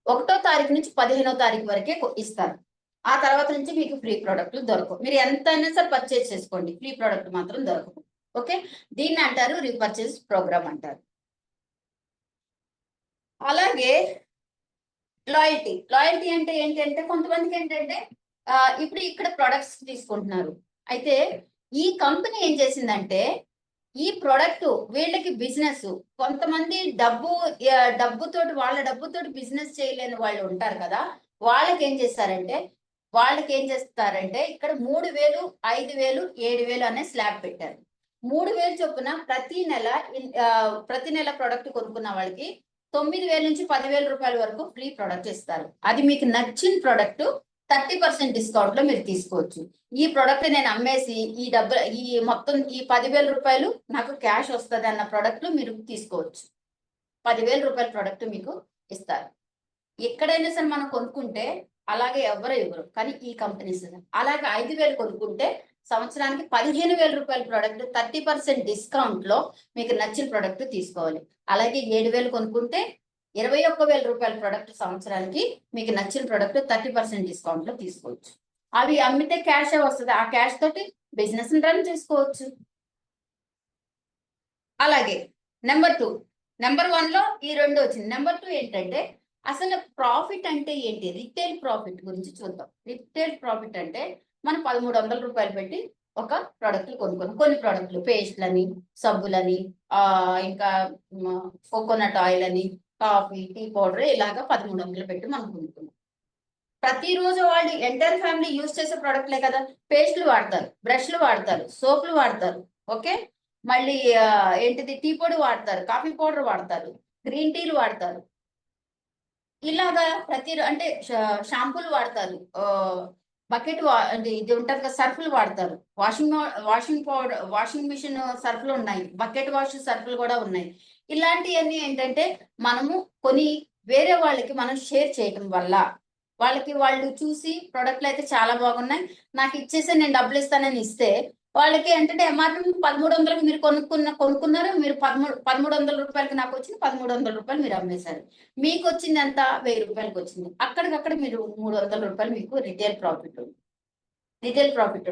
1వ తారీఖు నుంచి 15వ తారీఖు వరకే ఇస్తారు. ఆ తర్వాత నుంచి మీకు ఫ్రీ ప్రోడక్ట్లు దొరకవు. మీరు ఎంతైనా సరే పర్చేజ్ చేసుకోండి, ఫ్రీ ప్రోడక్ట్ మాత్రం దొరకవు. ఓకే, దీన్ని అంటారు రీపర్చేజ్ ప్రోగ్రామ్ అంటారు. అలాగే లాయల్టీ అంటే ఏంటంటే కొంతమందికి ఏంటంటే ఇప్పుడు ఇక్కడ ప్రొడక్ట్స్ తీసుకుంటున్నారు. అయితే ఈ కంపెనీ ఏం చేసిందంటే ఈ ప్రొడక్ట్ వీళ్ళకి బిజినెస్, కొంతమంది డబ్బుతోటి వాళ్ళ డబ్బుతోటి బిజినెస్ చేయలేని వాళ్ళు ఉంటారు కదా, వాళ్ళకి ఏం చేస్తారంటే ఇక్కడ 3000 5000 7000 అనే స్లాబ్ పెట్టారు. 3000 చొప్పున ప్రతి నెల ప్రొడక్ట్ కొనుక్కున్న వాళ్ళకి 9000 నుంచి 10,000 రూపాయల వరకు ఫ్రీ ప్రొడక్ట్ ఇస్తారు. అది మీకు నచ్చిన ప్రొడక్ట్ 30% డిస్కౌంట్ లో మీరు తీసుకోవచ్చు. ఈ ప్రొడక్ట్ నేను అమ్మేసి ఈ మొత్తం ఈ 10,000 రూపాయలు నాకు క్యాష్ వస్తుంది అన్న ప్రొడక్ట్ మీరు తీసుకోవచ్చు. 10,000 రూపాయల ప్రొడక్ట్ మీకు ఇస్తారు. ఎక్కడైనా సరే మనం కొనుక్కుంటే అలాగే ఎవరు ఇవ్వరు, కానీ ఈ కంపెనీస్ అలాగే 5,000 కొనుక్కుంటే సంవత్సరానికి 15,000 రూపాయల ప్రొడక్ట్ 30% డిస్కౌంట్ లో మీకు నచ్చిన ప్రొడక్ట్ తీసుకోవాలి. అలాగే 7,000 కొనుక్కుంటే 21,000 రూపాయల ప్రొడక్ట్ సంవత్సరానికి మీకు నచ్చిన ప్రొడక్ట్ 30% డిస్కౌంట్ లో తీసుకోవచ్చు. అవి అమ్మితే క్యాష్ వస్తుంది, ఆ క్యాష్ తోటి బిజినెస్ రన్ చేసుకోవచ్చు. అలాగే నెంబర్ 1 లో ఈ 2 వచ్చింది. నెంబర్ 2 ఏంటంటే అసలు ప్రాఫిట్ అంటే ఏంటి, రిటైల్ ప్రాఫిట్ గురించి చూద్దాం. రిటైల్ ప్రాఫిట్ అంటే మనం 1,300 రూపాయలు పెట్టి ఒక ప్రోడక్ట్ కొనుక్కొని, కొన్ని ప్రోడక్ట్లు పేస్ట్లని, సబ్బులని, ఇంకా కోకోనట్ ఆయిల్ అని, కాఫీ, టీ పౌడర్, ఇలాగా 1,300 పెట్టి మనం కొనుక్కున్నాం. ప్రతిరోజు వాళ్ళు ఎంటైర్ ఫ్యామిలీ యూజ్ చేసే ప్రోడక్ట్లే కదా, పేస్ట్లు వాడతారు, బ్రష్లు వాడతారు, సోపులు వాడతారు, ఓకే, మళ్ళీ ఏంటిది టీ పొడి వాడతారు, కాఫీ పౌడర్ వాడతారు, గ్రీన్ టీలు వాడతారు, ఇలాగా అంటే షాంపూలు వాడతారు, బకెట్ అంటే ఇది ఉంటుంది కదా, సర్ఫులు వాడతారు, వాషింగ్ మిషన్ సర్ఫులు ఉన్నాయి, బకెట్ వాష్ సర్ఫులు కూడా ఉన్నాయి. ఇలాంటివన్నీ ఏంటంటే మనము వేరే వాళ్ళకి మనం షేర్ చేయటం వల్ల వాళ్ళు చూసి ప్రొడక్ట్లు అయితే చాలా బాగున్నాయి, నాకు ఇచ్చేసి నేను డబ్బులు ఇస్తానని ఇస్తే వాళ్ళకి ఏంటంటే ఎంఆర్పి 1,300కి మీరు కొనుక్కున్నారు, మీరు 1,300 రూపాయలకి నాకు వచ్చింది, 1,300 రూపాయలు మీరు అమ్మేశారు, మీకు వచ్చింది ఎంత 1000 రూపాయలకి వచ్చింది. అక్కడికక్కడ మీరు 300 రూపాయలు మీకు రిటైల్ ప్రాఫిట్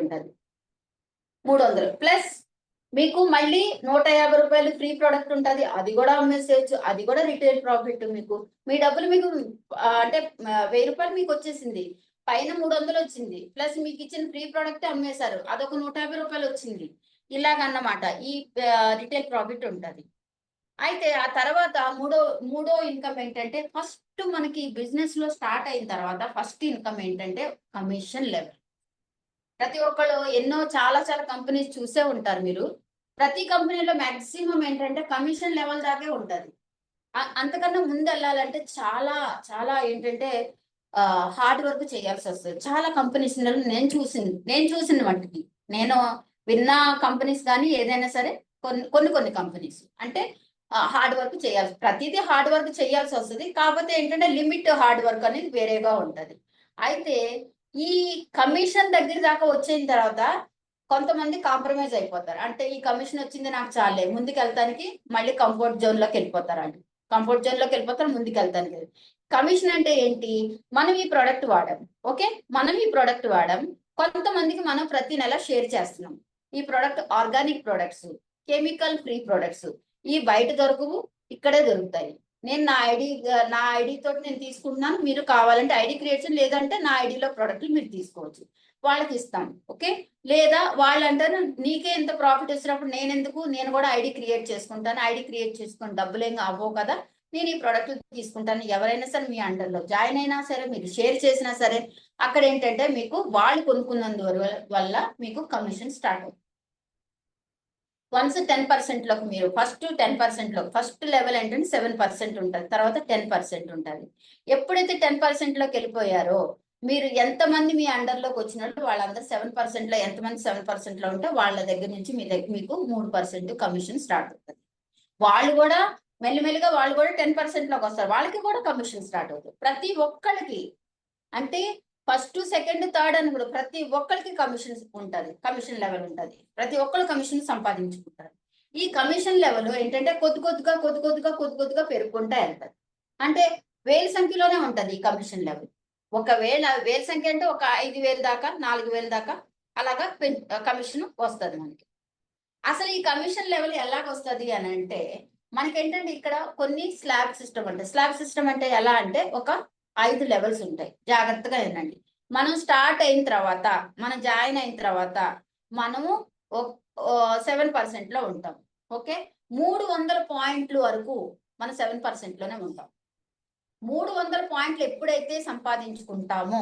ఉంటుంది. 300 ప్లస్ మీకు మళ్ళీ 150 రూపాయలు ఫ్రీ ప్రొడక్ట్ ఉంటుంది, అది కూడా అమ్మేసేయచ్చు, అది కూడా రిటైల్ ప్రాఫిట్. మీకు మీ డబ్బులు మీకు అంటే 1000 రూపాయలు మీకు వచ్చేసింది, పైన 300 వచ్చింది, ప్లస్ మీకు ఇచ్చిన ఫ్రీ ప్రొడక్ట్ అమ్మేశారు, అదొక 150 రూపాయలు వచ్చింది. ఇలాగన్నమాట ఈ రిటైల్ ప్రాఫిట్ ఉంటుంది. అయితే ఆ తర్వాత మూడో మూడో ఇన్కమ్ ఏంటంటే, ఫస్ట్ మనకి బిజినెస్ లో స్టార్ట్ అయిన తర్వాత ఫస్ట్ ఇన్కమ్ ఏంటంటే కమిషన్ లెవెల్. ప్రతి ఒక్కళ్ళు ఎన్నో చాలా చాలా కంపెనీస్ చూసే ఉంటారు మీరు. ప్రతి కంపెనీలో మాక్సిమం ఏంటంటే కమిషన్ లెవెల్ దాకే ఉంటది. అంతకన్నా ముందు వెళ్ళాలంటే చాలా చాలా ఏంటంటే హార్డ్ వర్క్ చేయాల్సి వస్తుంది. చాలా కంపెనీస్ నేను చూసిన మట్టుకి, నేను విన్న కంపెనీస్ కానీ ఏదైనా సరే, కొన్ని కంపెనీస్ అంటే హార్డ్ వర్క్ చేయాల్సి, ప్రతిదీ హార్డ్ వర్క్ చేయాల్సి వస్తుంది. కాకపోతే ఏంటంటే లిమిట్ హార్డ్ వర్క్ అనేది వేరేగా ఉంటది. అయితే ఈ కమిషన్ దగ్గర దాకా వచ్చిన తర్వాత కొంతమంది కాంప్రమైజ్ అయిపోతారు. అంటే ఈ కమిషన్ వచ్చింది నాకు చాలే, ముందుకు వెళ్తానికి మళ్ళీ కంఫర్ట్ జోన్ లోకి వెళ్ళిపోతారు. అండి కంఫర్ట్ జోన్ లోకి వెళ్ళిపోతారు, ముందుకు వెళ్తానికి. కమిషన్ అంటే ఏంటి? మనం ఈ ప్రోడక్ట్ వాడాం, ఓకే, మనం ఈ ప్రోడక్ట్ వాడాం, కొంతమందికి మనం ప్రతి నెల షేర్ చేస్తున్నాం. ఈ product organic products, chemical free products, ఈ బయట దొరకవు, ఇక్కడే దొరుకుతాయి. నేను నా ఐడి తోటి నేను తీసుకుంటున్నాను, మీరు కావాలంటే ఐడి క్రియేట్, లేదంటే నా ఐడిలో ప్రోడక్ట్లు మీరు తీసుకోవచ్చు, వాళ్ళకి ఇస్తాం, ఓకే. లేదా వాళ్ళు అంటారు నీకే ఎంత ప్రాఫిట్ వచ్చినప్పుడు నేను కూడా ఐడి క్రియేట్ చేసుకుంటాను, ఐడి క్రియేట్ చేసుకుని డబ్బులేం అవ్వవు కదా, నేను ఈ ప్రోడక్ట్ తీసుకుంటాను. ఎవరైనా సరే మీ అండర్లో జాయిన్ అయినా సరే, మీరు షేర్ చేసినా సరే, అక్కడ ఏంటంటే మీకు వాళ్ళు వల్ల మీకు కమిషన్ స్టార్ట్ అవుతుంది. వన్స్ 10% లోకి మీరు ఫస్ట్ 10% లో ఫస్ట్ లెవెల్ ఏంటంటే 7% ఉంటుంది, తర్వాత 10% ఉంటుంది. ఎప్పుడైతే 10% లోకి వెళ్ళిపోయారో, మీరు ఎంతమంది మీ అండర్లోకి వచ్చినట్టు వాళ్ళందరూ 7% లో, ఎంతమంది 7% లో ఉంటే వాళ్ళ దగ్గర నుంచి మీకు 3% కమిషన్ స్టార్ట్ అవుతుంది. వాళ్ళు కూడా మెల్లిమెల్లిగా వాళ్ళు కూడా 10% లోకి వస్తారు, వాళ్ళకి కూడా కమిషన్ స్టార్ట్ అవుతుంది. ప్రతి ఒక్కరికి అంటే ఫస్ట్ సెకండ్ థర్డ్ అని కూడా ప్రతి ఒక్కరికి కమిషన్ ఉంటుంది, కమిషన్ లెవెల్ ఉంటుంది. ప్రతి ఒక్కరు కమిషన్ సంపాదించుకుంటారు. ఈ కమిషన్ లెవెల్ ఏంటంటే కొద్ది కొద్దిగా పెరుగుకుంటా వెళ్తారు. అంటే వేల సంఖ్యలోనే ఉంటది ఈ కమిషన్ లెవెల్. ఒకవేళ వేల సంఖ్య అంటే ఒక 5,000 దాకా, 4,000 దాకా అలాగా కమిషన్ వస్తుంది మనకి. అసలు ఈ కమిషన్ లెవెల్ ఎలాగొస్తుంది అని అంటే, మనకేంటంటే ఇక్కడ కొన్ని స్లాబ్ సిస్టమ్ అంటే, స్లాబ్ సిస్టమ్ అంటే ఎలా అంటే ఒక 5 లెవెల్స్ ఉంటాయి. జాగ్రత్తగా వినండి. మనం స్టార్ట్ అయిన తర్వాత, మనం జాయిన్ అయిన తర్వాత మనము 7% లో ఉంటాం, ఓకే. 300 పాయింట్ల వరకు మనం 7% లోనే ఉంటాం. 300 పాయింట్లు ఎప్పుడైతే సంపాదించుకుంటామో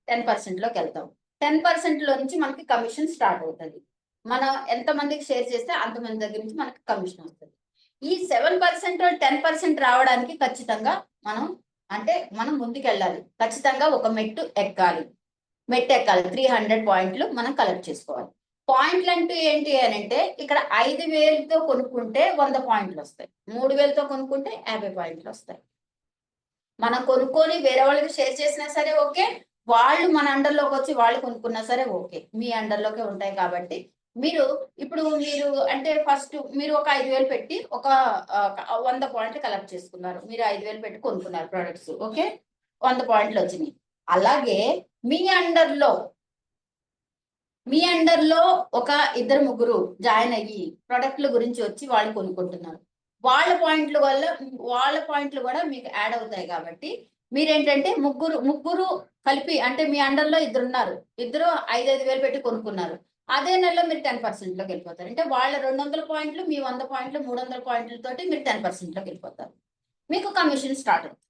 10% లోకి వెళ్తాం. 10% లో నుంచి మనకి కమిషన్ స్టార్ట్ అవుతుంది. మనం ఎంతమందికి షేర్ చేస్తే అంతమంది దగ్గర నుంచి మనకి కమిషన్ వస్తుంది. ఈ 7% 10% రావడానికి ఖచ్చితంగా మనం ముందుకెళ్ళాలి. ఖచ్చితంగా ఒక మెట్టు ఎక్కాలి. 300 పాయింట్లు మనం కలెక్ట్ చేసుకోవాలి. పాయింట్లు అంటే ఏంటి అని అంటే, ఇక్కడ 5,000తో కొనుక్కుంటే 100 పాయింట్లు వస్తాయి, 3,000తో కొనుక్కుంటే 50 పాయింట్లు వస్తాయి. మనం కొనుక్కొని వేరే వాళ్ళకి షేర్ చేసినా సరే ఓకే, వాళ్ళు మన అండర్లోకి వచ్చి వాళ్ళు కొనుక్కున్నా సరే ఓకే, మీ అండర్లోకే ఉంటాయి. కాబట్టి ఇప్పుడు మీరు అంటే ఫస్ట్ మీరు ఒక 5,000 పెట్టి ఒక 100 పాయింట్లు కలెక్ట్ చేసుకున్నారు. మీరు 5,000 పెట్టి కొనుక్కున్నారు ప్రొడక్ట్స్, ఓకే, 100 పాయింట్లు వచ్చినాయి. అలాగే మీ అండర్లో ఒక 2-3 జాయిన్ అయ్యి ప్రొడక్ట్ల గురించి వచ్చి వాళ్ళు కొనుక్కుంటున్నారు. వాళ్ళ పాయింట్లు కూడా మీకు యాడ్ అవుతాయి. కాబట్టి మీరేంటంటే ముగ్గురు కలిపి, అంటే మీ అండర్లో 2 ఉన్నారు, 2 5,000 పెట్టి కొనుక్కున్నారు. అదే నెలలో మీరు 10% లోకి వెళ్ళిపోతారు. అంటే వాళ్ళ 200 పాయింట్లు, మీ 100 పాయింట్లు, 300 పాయింట్లతోటి మీరు 10% లోకి వెళ్ళిపోతారు. మీకు కమిషన్ స్టార్ట్ అవుతుంది.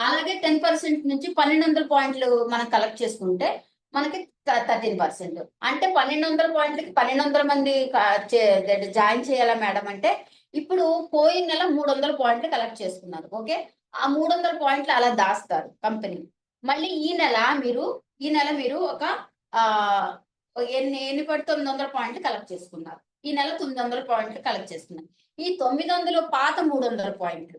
అలాగే 10% నుంచి 1,200 పాయింట్లు మనం కలెక్ట్ చేసుకుంటే మనకి 13%. అంటే 1,200 పాయింట్లకి 1,200 మంది జాయిన్ చేయాలా మేడం అంటే, ఇప్పుడు పోయిన నెల 300 పాయింట్లు కలెక్ట్ చేసుకున్నారు, ఓకే. ఆ 300 పాయింట్లు అలా దాస్తారు కంపెనీ. మళ్ళీ ఈ నెల మీరు ఒక ఎన్ని పడి 900 పాయింట్లు కలెక్ట్ చేసుకున్నారు. ఈ నెల 900 పాయింట్లు కలెక్ట్ చేసుకున్నారు. ఈ 900 పాత 300 పాయింట్లు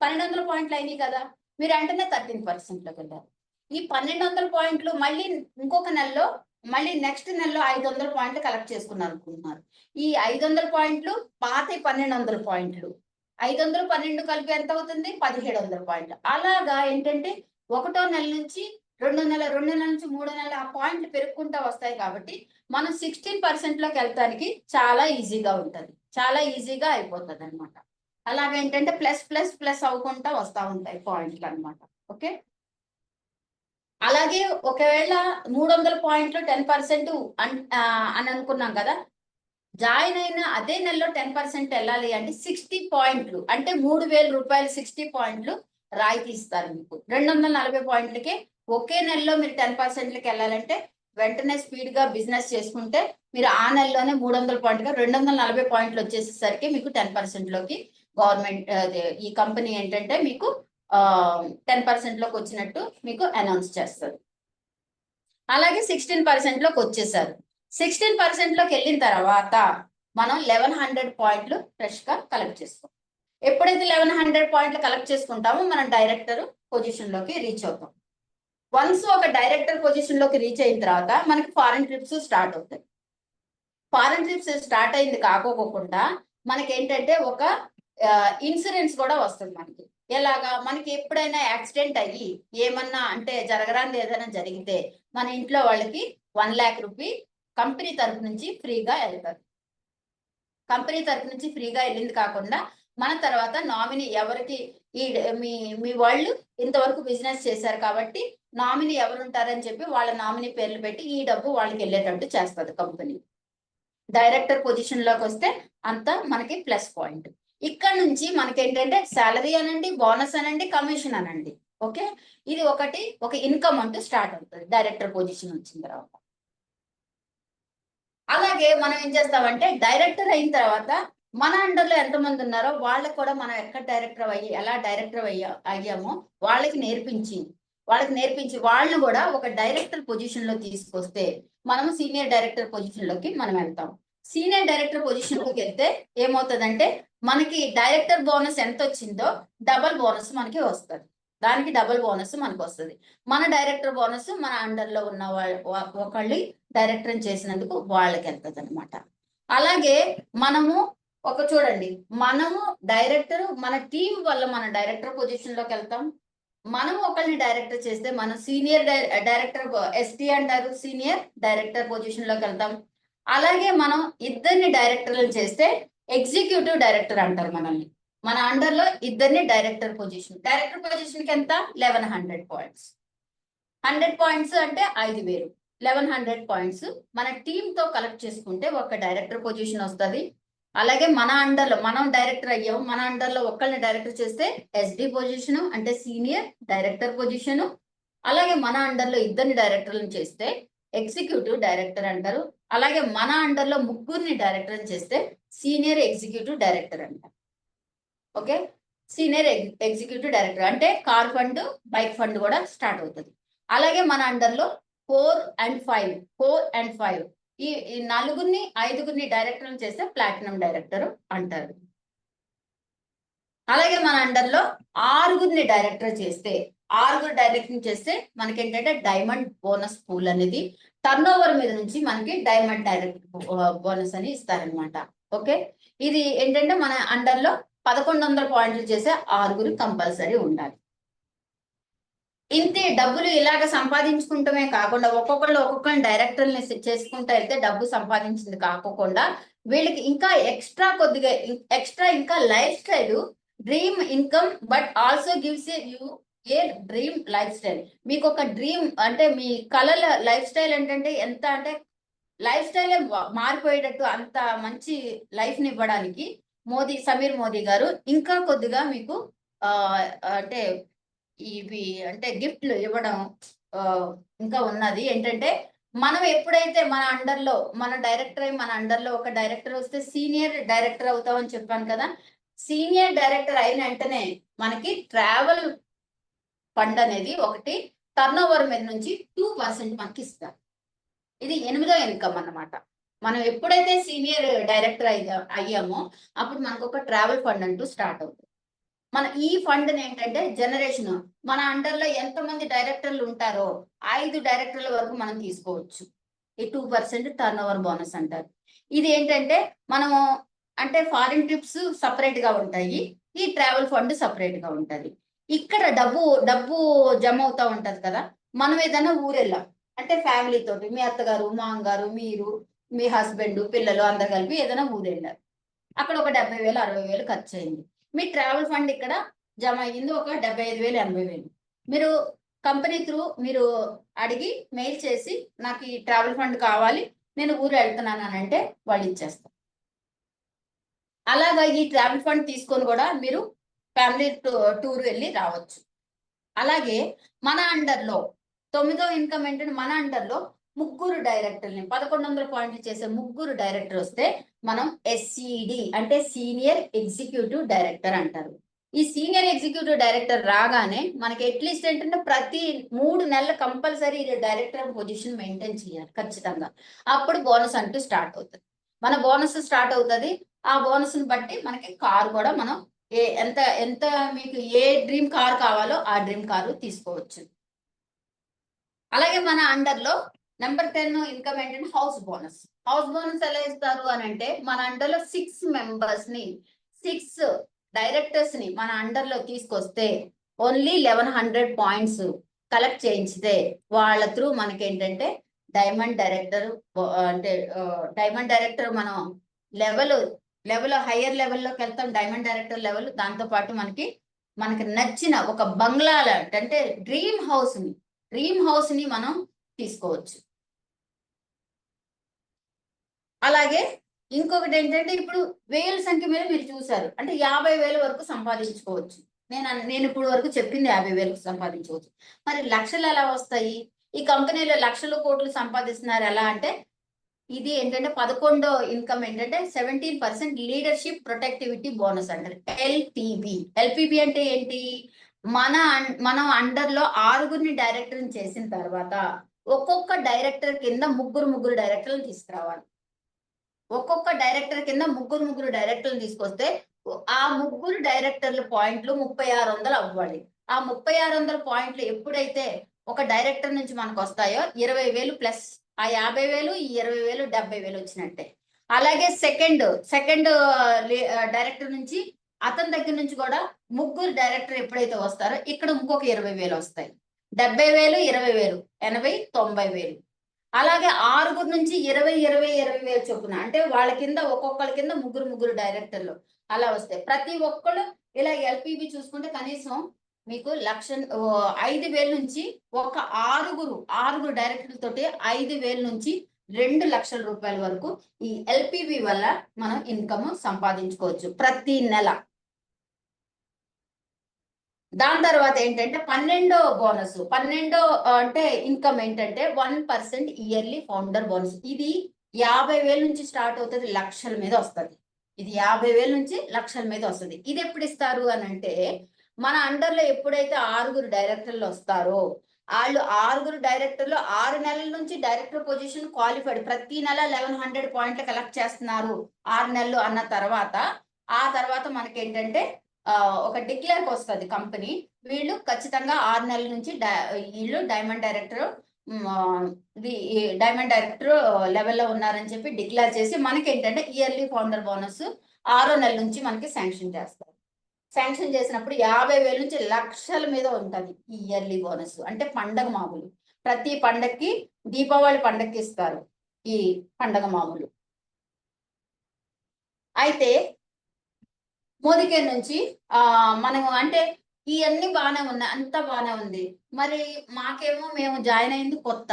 1,200 పాయింట్లు అయినాయి కదా, మీరు వెంటనే 13% లోకి వెళ్ళారు. ఈ 1,200 పాయింట్లు మళ్ళీ ఇంకొక నెలలో, మళ్ళీ నెక్స్ట్ నెలలో 500 పాయింట్లు కలెక్ట్ చేసుకున్నారు అనుకుంటున్నారు. ఈ 500 పాయింట్లు పాత 1,200 పాయింట్లు, 500 12 కలిపి ఎంత అవుతుంది? 1,700 పాయింట్లు. అలాగా ఏంటంటే ఒకటో నెల నుంచి 2 నెలల నుంచి 3 నెలల ఆ పాయింట్లు పెరుగుకుంటా వస్తాయి కాబట్టి మనం 16% లోకి వెళ్తానికి చాలా ఈజీగా ఉంటుంది, చాలా ఈజీగా అయిపోతుంది అనమాట. అలాగేంటంటే ప్లస్ ప్లస్ ప్లస్ అవ్వకుండా వస్తూ ఉంటాయి పాయింట్లు అనమాట. ఓకే, అలాగే ఒకవేళ 300 పాయింట్లు 10% అని అనుకున్నాం కదా, జాయిన్ అయిన అదే నెలలో 10% వెళ్ళాలి అంటే 60 పాయింట్లు అంటే 3,000 రూపాయలు 60 పాయింట్లు రాయితీ ఇస్తారు మీకు. 240 పాయింట్లకి ఒకే నెలలో మీరు 10%కి వెళ్ళాలంటే వెంటనే స్పీడ్ గా బిజినెస్ చేసుకుంటే మీరు ఆ నెలలోనే 300 పాయింట్గా 240 పాయింట్లు వచ్చేసరికి మీకు 10% లోకి గవర్నమెంట్ ఈ కంపెనీ ఏంటంటే మీకు 10% లోకి వచ్చినట్టు మీకు అనౌన్స్ చేస్తారు. అలాగే 16% లోకి వచ్చేసారు. 16% లోకి వెళ్ళిన తర్వాత మనం 1100 పాయింట్లు ఫ్రెష్ గా కలెక్ట్ చేసుకోం. ఎప్పుడైతే 1100 పాయింట్లు కలెక్ట్ చేసుకుంటామో మనం డైరెక్టర్ పొజిషన్ లోకి రీచ్ అవుతాం. వన్స్ ఒక డైరెక్టర్ పొజిషన్ లోకి రీచ్ అయిన తర్వాత మనకి ఫారెన్ ట్రిప్స్ స్టార్ట్ అవుతాయి. ఫారెన్ ట్రిప్స్ స్టార్ట్ అయింది కాకోకుండా మనకి ఏంటంటే ఒక ఇన్సూరెన్స్ కూడా వస్తుంది మనకి. ఎలాగా, మనకి ఎప్పుడైనా యాక్సిడెంట్ అయ్యి ఏమన్నా అంటే జరగరాంది ఏదైనా జరిగితే మన ఇంట్లో వాళ్ళకి 1 lakh రూపీ కంపెనీ తరపు నుంచి ఫ్రీగా వెళ్తారు. కంపెనీ తరపు నుంచి ఫ్రీగా వెళ్ళింది కాకుండా మన తర్వాత నామినీ ఎవరికి ఈ మీ వాళ్ళు ఇంతవరకు బిజినెస్ చేశారు కాబట్టి నామినీ ఎవరు ఉంటారని చెప్పి వాళ్ళ నామినీ పేర్లు పెట్టి ఈ డబ్బు వాళ్ళకి వెళ్ళేటట్టు చేస్తుంది కంపెనీ. డైరెక్టర్ పొజిషన్ లోకి వస్తే అంత మనకి ప్లస్ పాయింట్. ఇక్కడ నుంచి మనకి ఏంటంటే సాలరీ అనండి, బోనస్ అనండి, కమిషన్ అనండి. ఓకే, ఇది ఒక ఇన్కమ్ అంటూ స్టార్ట్ అవుతుంది డైరెక్టర్ పొజిషన్ వచ్చిన తర్వాత. అలాగే మనం ఏం చేస్తామంటే డైరెక్టర్ అయిన తర్వాత మన అండర్లో ఎంతమంది ఉన్నారో వాళ్ళకి కూడా మనం ఎక్కడ డైరెక్టర్ ఎలా డైరెక్టర్ అయ్యామో వాళ్ళకి నేర్పించి వాళ్ళని కూడా ఒక డైరెక్టర్ పొజిషన్ లో తీసుకొస్తే మనం సీనియర్ డైరెక్టర్ పొజిషన్ లోకి మనం వెళ్తాం. సీనియర్ డైరెక్టర్ పొజిషన్ లోకి వెళ్తే ఏమవుతుందంటే మనకి డైరెక్టర్ బోనస్ ఎంత వచ్చిందో డబల్ బోనస్ మనకి వస్తుంది. దానికి డబుల్ బోనస్ మనకు వస్తుంది. మన డైరెక్టర్ బోనస్ మన అండర్లో ఉన్న ఒకళ్ళు డైరెక్టర్ చేసినందుకు వాళ్ళకి వెళ్తుంది అనమాట. అలాగే మనము చూడండి, మనము డైరెక్టర్ మన టీం వల్ల మన డైరెక్టర్ పొజిషన్ లోకి వెళ్తాం. మనం ఒకరిని డైరెక్టర్ చేస్తే మనం సీనియర్ డైరెక్టర్ ఎస్టీ అంటారు, సీనియర్ డైరెక్టర్ పొజిషన్ లోకి వెళ్తాం. అలాగే మనం ఇద్దరిని డైరెక్టర్లు చేస్తే ఎగ్జిక్యూటివ్ డైరెక్టర్ అంటారు మనల్ని. మన అండర్లో ఇద్దరిని డైరెక్టర్ పొజిషన్ కి ఎంత 1100 పాయింట్స్. 100 పాయింట్స్ అంటే 5,000. 1100 పాయింట్స్ మన టీమ్ తో కలెక్ట్ చేసుకుంటే ఒక డైరెక్టర్ పొజిషన్ వస్తుంది. అలాగే మన అండర్లో మనం డైరెక్టర్ అయ్యాం, మన అండర్లో ఒకళ్ళని డైరెక్టర్ చేస్తే ఎస్డి పొజిషన్ అంటే సీనియర్ డైరెక్టర్ పొజిషన్. అలాగే మన అండర్లో ఇద్దరిని డైరెక్టర్లను చేస్తే ఎగ్జిక్యూటివ్ డైరెక్టర్ అంటారు. అలాగే మన అండర్లో ముగ్గురిని డైరెక్టర్ చేస్తే సీనియర్ ఎగ్జిక్యూటివ్ డైరెక్టర్ అంటారు. ఓకే, సీనియర్ ఎగ్జిక్యూటివ్ డైరెక్టర్ అంటే కార్ ఫండ్, బైక్ ఫండ్ కూడా స్టార్ట్ అవుతుంది. అలాగే మన అండర్లో 4 and 5 ఈ నలుగురిని 5గురిని డైరెక్టర్లు చేస్తే ప్లాటినం డైరెక్టర్ అంటారు. అలాగే మన అండర్లో 6గురిని డైరెక్టర్ చేస్తే 6గురు డైరెక్టర్ చేస్తే మనకి ఏంటంటే డైమండ్ బోనస్ పూల్ అనేది టర్న్ ఓవర్ మీద నుంచి మనకి డైమండ్ డైరెక్ట్ బోనస్ అని ఇస్తారనమాట. ఓకే, ఇది ఏంటంటే మన అండర్లో 1100 పాయింట్లు చేసే 6గురు కంపల్సరీ ఉండాలి. ఇంతే డబ్బులు ఇలాగ సంపాదించుకుంటమే కాకుండా ఒక్కొక్కరిని డైరెక్టర్ని చేసుకుంటూ వెళ్తే డబ్బు సంపాదించింది కాకుండా వీళ్ళకి ఇంకా ఎక్స్ట్రా ఇంకా life style, dream income but also gives a dream life style. మీకు ఒక డ్రీమ్ అంటే మీ కలల లైఫ్ స్టైల్ ఏంటంటే ఎంత అంటే లైఫ్ స్టైలే మారిపోయేటట్టు అంత మంచి లైఫ్ ని ఇవ్వడానికి సమీర్ మోదీ గారు ఇంకా కొద్దిగా మీకు అంటే ఇవి అంటే గిఫ్ట్లు ఇవ్వడం ఇంకా ఉన్నది. ఏంటంటే మనం ఎప్పుడైతే మన అండర్లో మన డైరెక్టర్ అయి మన అండర్లో ఒక డైరెక్టర్ వస్తే సీనియర్ డైరెక్టర్ అవుతామని చెప్పాను కదా. సీనియర్ డైరెక్టర్ అయిన వెంటనే మనకి ట్రావెల్ ఫండ్ అనేది ఒకటి టర్న్ ఓవర్ మీద నుంచి 2% మనకి ఇస్తారు. ఇది 8వ ఇన్కమ్ అన్నమాట. మనం ఎప్పుడైతే సీనియర్ డైరెక్టర్ అయ్యామో అప్పుడు మనకు ఒక ట్రావెల్ ఫండ్ అంటూ స్టార్ట్ అవుతుంది. మన ఈ ఫండ్ ఏంటంటే జనరేషన్ మన అండర్లో ఎంతమంది డైరెక్టర్లు ఉంటారో 5 డైరెక్టర్ల వరకు మనం తీసుకోవచ్చు. ఈ 2% టర్న్ ఓవర్ బోనస్ అంటారు. ఇది ఏంటంటే మనము అంటే ఫారిన్ ట్రిప్స్ సపరేట్ గా ఉంటాయి, ఈ ట్రావెల్ ఫండ్ సపరేట్ గా ఉంటది. ఇక్కడ డబ్బు జమ అవుతా ఉంటది కదా, మనం ఏదైనా ఊరు వెళ్ళాం అంటే ఫ్యామిలీ తోటి మీ అత్తగారు మామగారు మీరు మీ హస్బెండ్ పిల్లలు అందరు కలిపి ఏదైనా ఊరు వెళ్ళారు. అక్కడ ఒక 70,000 60,000 ఖర్చు అయింది. మీ ట్రావెల్ ఫండ్ ఇక్కడ జమ అయ్యింది ఒక 75,000 80,000. మీరు కంపెనీ త్రూ మీరు అడిగి మెయిల్ చేసి నాకు ఈ ట్రావెల్ ఫండ్ కావాలి నేను ఊరు వెళ్తున్నాను అని అంటే వాళ్ళు ఇచ్చేస్తారు. అలాగా ఈ ట్రావెల్ ఫండ్ తీసుకొని కూడా మీరు ఫ్యామిలీ టూర్ వెళ్ళి రావచ్చు. అలాగే మన అండర్లో 9వ ఇన్కమ్ ఏంటంటే మన అండర్లో ముగ్గురు డైరెక్టర్ని 1100 పాయింట్లు చేసే ముగ్గురు డైరెక్టర్ వస్తే మనం SED అంటే సీనియర్ ఎగ్జిక్యూటివ్ డైరెక్టర్ అంటారు. ఈ సీనియర్ ఎగ్జిక్యూటివ్ డైరెక్టర్ రాగానే మనకి అట్లీస్ట్ ఏంటంటే ప్రతి 3 నెలలు కంపల్సరీ డైరెక్టర్ పొజిషన్ మెయింటైన్ చేయాలి ఖచ్చితంగా. అప్పుడు బోనస్ అంటూ స్టార్ట్ అవుతుంది. మన బోనస్ స్టార్ట్ అవుతుంది. ఆ బోనస్ ని బట్టి మనకి కారు కూడా మనం ఎంత ఎంత మీకు ఏ డ్రీమ్ కార్ కావాలో ఆ డ్రీమ్ కారు తీసుకోవచ్చు. అలాగే మన అండర్ లో నెంబర్ 10 ఇన్కమ్ ఏంటంటే హౌస్ బోనస్. హౌస్ బోనస్ ఎలా ఇస్తారు అని అంటే మన అండర్ లో 6 మెంబర్స్ ని 6 డైరెక్టర్స్ ని మన అండర్ లో తీసుకొస్తే ఓన్లీ 1100 పాయింట్స్ కలెక్ట్ చేయించితే వాళ్ళ త్రూ మనకి ఏంటంటే డైమండ్ డైరెక్టర్ అంటే డైమండ్ డైరెక్టర్ మనం లెవెల్ హయ్యర్ లెవెల్లోకి వెళ్తాం. డైమండ్ డైరెక్టర్ లెవెల్ దాంతో పాటు మనకి నచ్చిన ఒక బంగ్లా అంటే డ్రీమ్ హౌస్ ని మనం తీసుకోవచ్చు. అలాగే ఇంకొకటి ఏంటంటే ఇప్పుడు వేల సంఖ్య మీద మీరు చూసారు అంటే 50,000 వరకు సంపాదించుకోవచ్చు. నేను ఇప్పుడు వరకు చెప్పింది 50,000 సంపాదించవచ్చు. మరి లక్షలు ఎలా వస్తాయి? ఈ కంపెనీలో లక్షలు కోట్లు సంపాదిస్తున్నారు ఎలా అంటే ఇది ఏంటంటే 11వ ఇన్కమ్ ఏంటంటే 17% లీడర్షిప్ ప్రొటెక్టివిటీ బోనస్ అంటారు. ఎల్పిబి అంటే ఏంటి? మనం అండర్ లో 6గురిని డైరెక్టర్ చేసిన తర్వాత ఒక్కొక్క డైరెక్టర్ కింద ముగ్గురు డైరెక్టర్లు తీసుకురావాలి. ఒక్కొక్క డైరెక్టర్ కింద ముగ్గురు డైరెక్టర్లు తీసుకొస్తే ఆ ముగ్గురు డైరెక్టర్ల పాయింట్లు 3600 అవ్వాలి. ఆ 3600 పాయింట్లు ఎప్పుడైతే ఒక డైరెక్టర్ నుంచి మనకు వస్తాయో 20,000 ప్లస్ ఆ 50,000 ఈ 20,000 70,000 వచ్చినట్టే. అలాగే సెకండ్ డైరెక్టర్ నుంచి అతని దగ్గర నుంచి కూడా ముగ్గురు డైరెక్టర్ ఎప్పుడైతే వస్తారో ఇక్కడ ఇంకొక 20,000 వస్తాయి. 70,000 20,000 80 90,000. అలాగే 6గురు నుంచి 20,000 చొప్పున అంటే వాళ్ళ కింద ఒక్కొక్కరి కింద ముగ్గురు డైరెక్టర్లు అలా వస్తాయి. ప్రతి ఒక్కళ్ళు ఇలా ఎల్పిబి చూసుకుంటే కనీసం మీకు 5,000 నుంచి ఒక ఆరుగురు డైరెక్టర్ల తోటి 5,000 నుంచి 2,00,000 రూపాయల వరకు ఈ ఎల్పిబి వల్ల మనం ఇన్కమ్ సంపాదించుకోవచ్చు ప్రతి నెల. దాని తర్వాత ఏంటంటే 12వ బోనస్ 12 అంటే ఇన్కమ్ ఏంటంటే 1% ఇయర్లీ ఫౌండర్ బోనస్. ఇది 50,000 నుంచి స్టార్ట్ అవుతుంది, లక్షల మీద వస్తుంది. ఇది 50,000 నుంచి లక్షల మీద వస్తుంది. ఇది ఎప్పుడు ఇస్తారు అని అంటే మన అండర్ లో ఎప్పుడైతే 6గురు డైరెక్టర్లు వస్తారో వాళ్ళు 6గురు డైరెక్టర్లు 6 నెలల నుంచి డైరెక్టర్ పొజిషన్ క్వాలిఫైడ్ ప్రతి నెల 1100 పాయింట్లు కలెక్ట్ చేస్తున్నారు 6 నెలలు అన్న తర్వాత ఆ తర్వాత మనకేంటంటే ఒక డిక్లేర్ వస్తుంది కంపెనీ వీళ్ళు ఖచ్చితంగా 6 నెలల నుంచి వీళ్ళు డైమండ్ డైరెక్టర్ లెవెల్లో ఉన్నారని చెప్పి డిక్లేర్ చేసి మనకి ఏంటంటే ఇయర్లీ ఫౌండర్ బోనస్ 6వ నెల నుంచి మనకి శాంక్షన్ చేస్తారు. శాంక్షన్ చేసినప్పుడు 50,000 నుంచి లక్షల మీద ఉంటుంది ఈ ఇయర్లీ బోనస్. అంటే పండగ మామూలు ప్రతి పండగకి దీపావళి పండగకి ఇస్తారు ఈ పండగ మామూలు. అయితే మోదీకే నుంచి మనం అంటే ఇవన్నీ బాగానే ఉన్నాయి, అంతా బాగానే ఉంది. మరి మాకేమో మేము జాయిన్ అయింది కొత్త,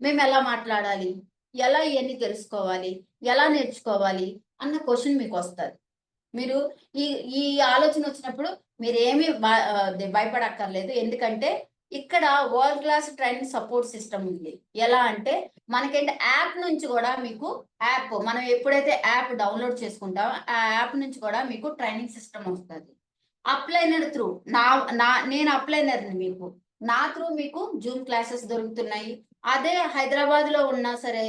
మేము ఎలా మాట్లాడాలి, ఎలా ఇవన్నీ తెలుసుకోవాలి, ఎలా నేర్చుకోవాలి అన్న క్వశ్చన్ మీకు వస్తుంది. మీరు ఈ ఆలోచన వచ్చినప్పుడు మీరేమీ భయపడక్కర్లేదు. ఎందుకంటే ఇక్కడ world class training support system ఉంది. ఎలా అంటే మనకేంటి యాప్ నుంచి కూడా మీకు మనం ఎప్పుడైతే యాప్ డౌన్లోడ్ చేసుకుంటామో ఆ యాప్ నుంచి కూడా మీకు ట్రైనింగ్ సిస్టమ్ వస్తుంది. అప్లైనర్ త్రూ నేను అప్లైనర్ని మీకు నా త్రూ మీకు జూమ్ క్లాసెస్ దొరుకుతున్నాయి. అదే హైదరాబాద్ లో ఉన్నా సరే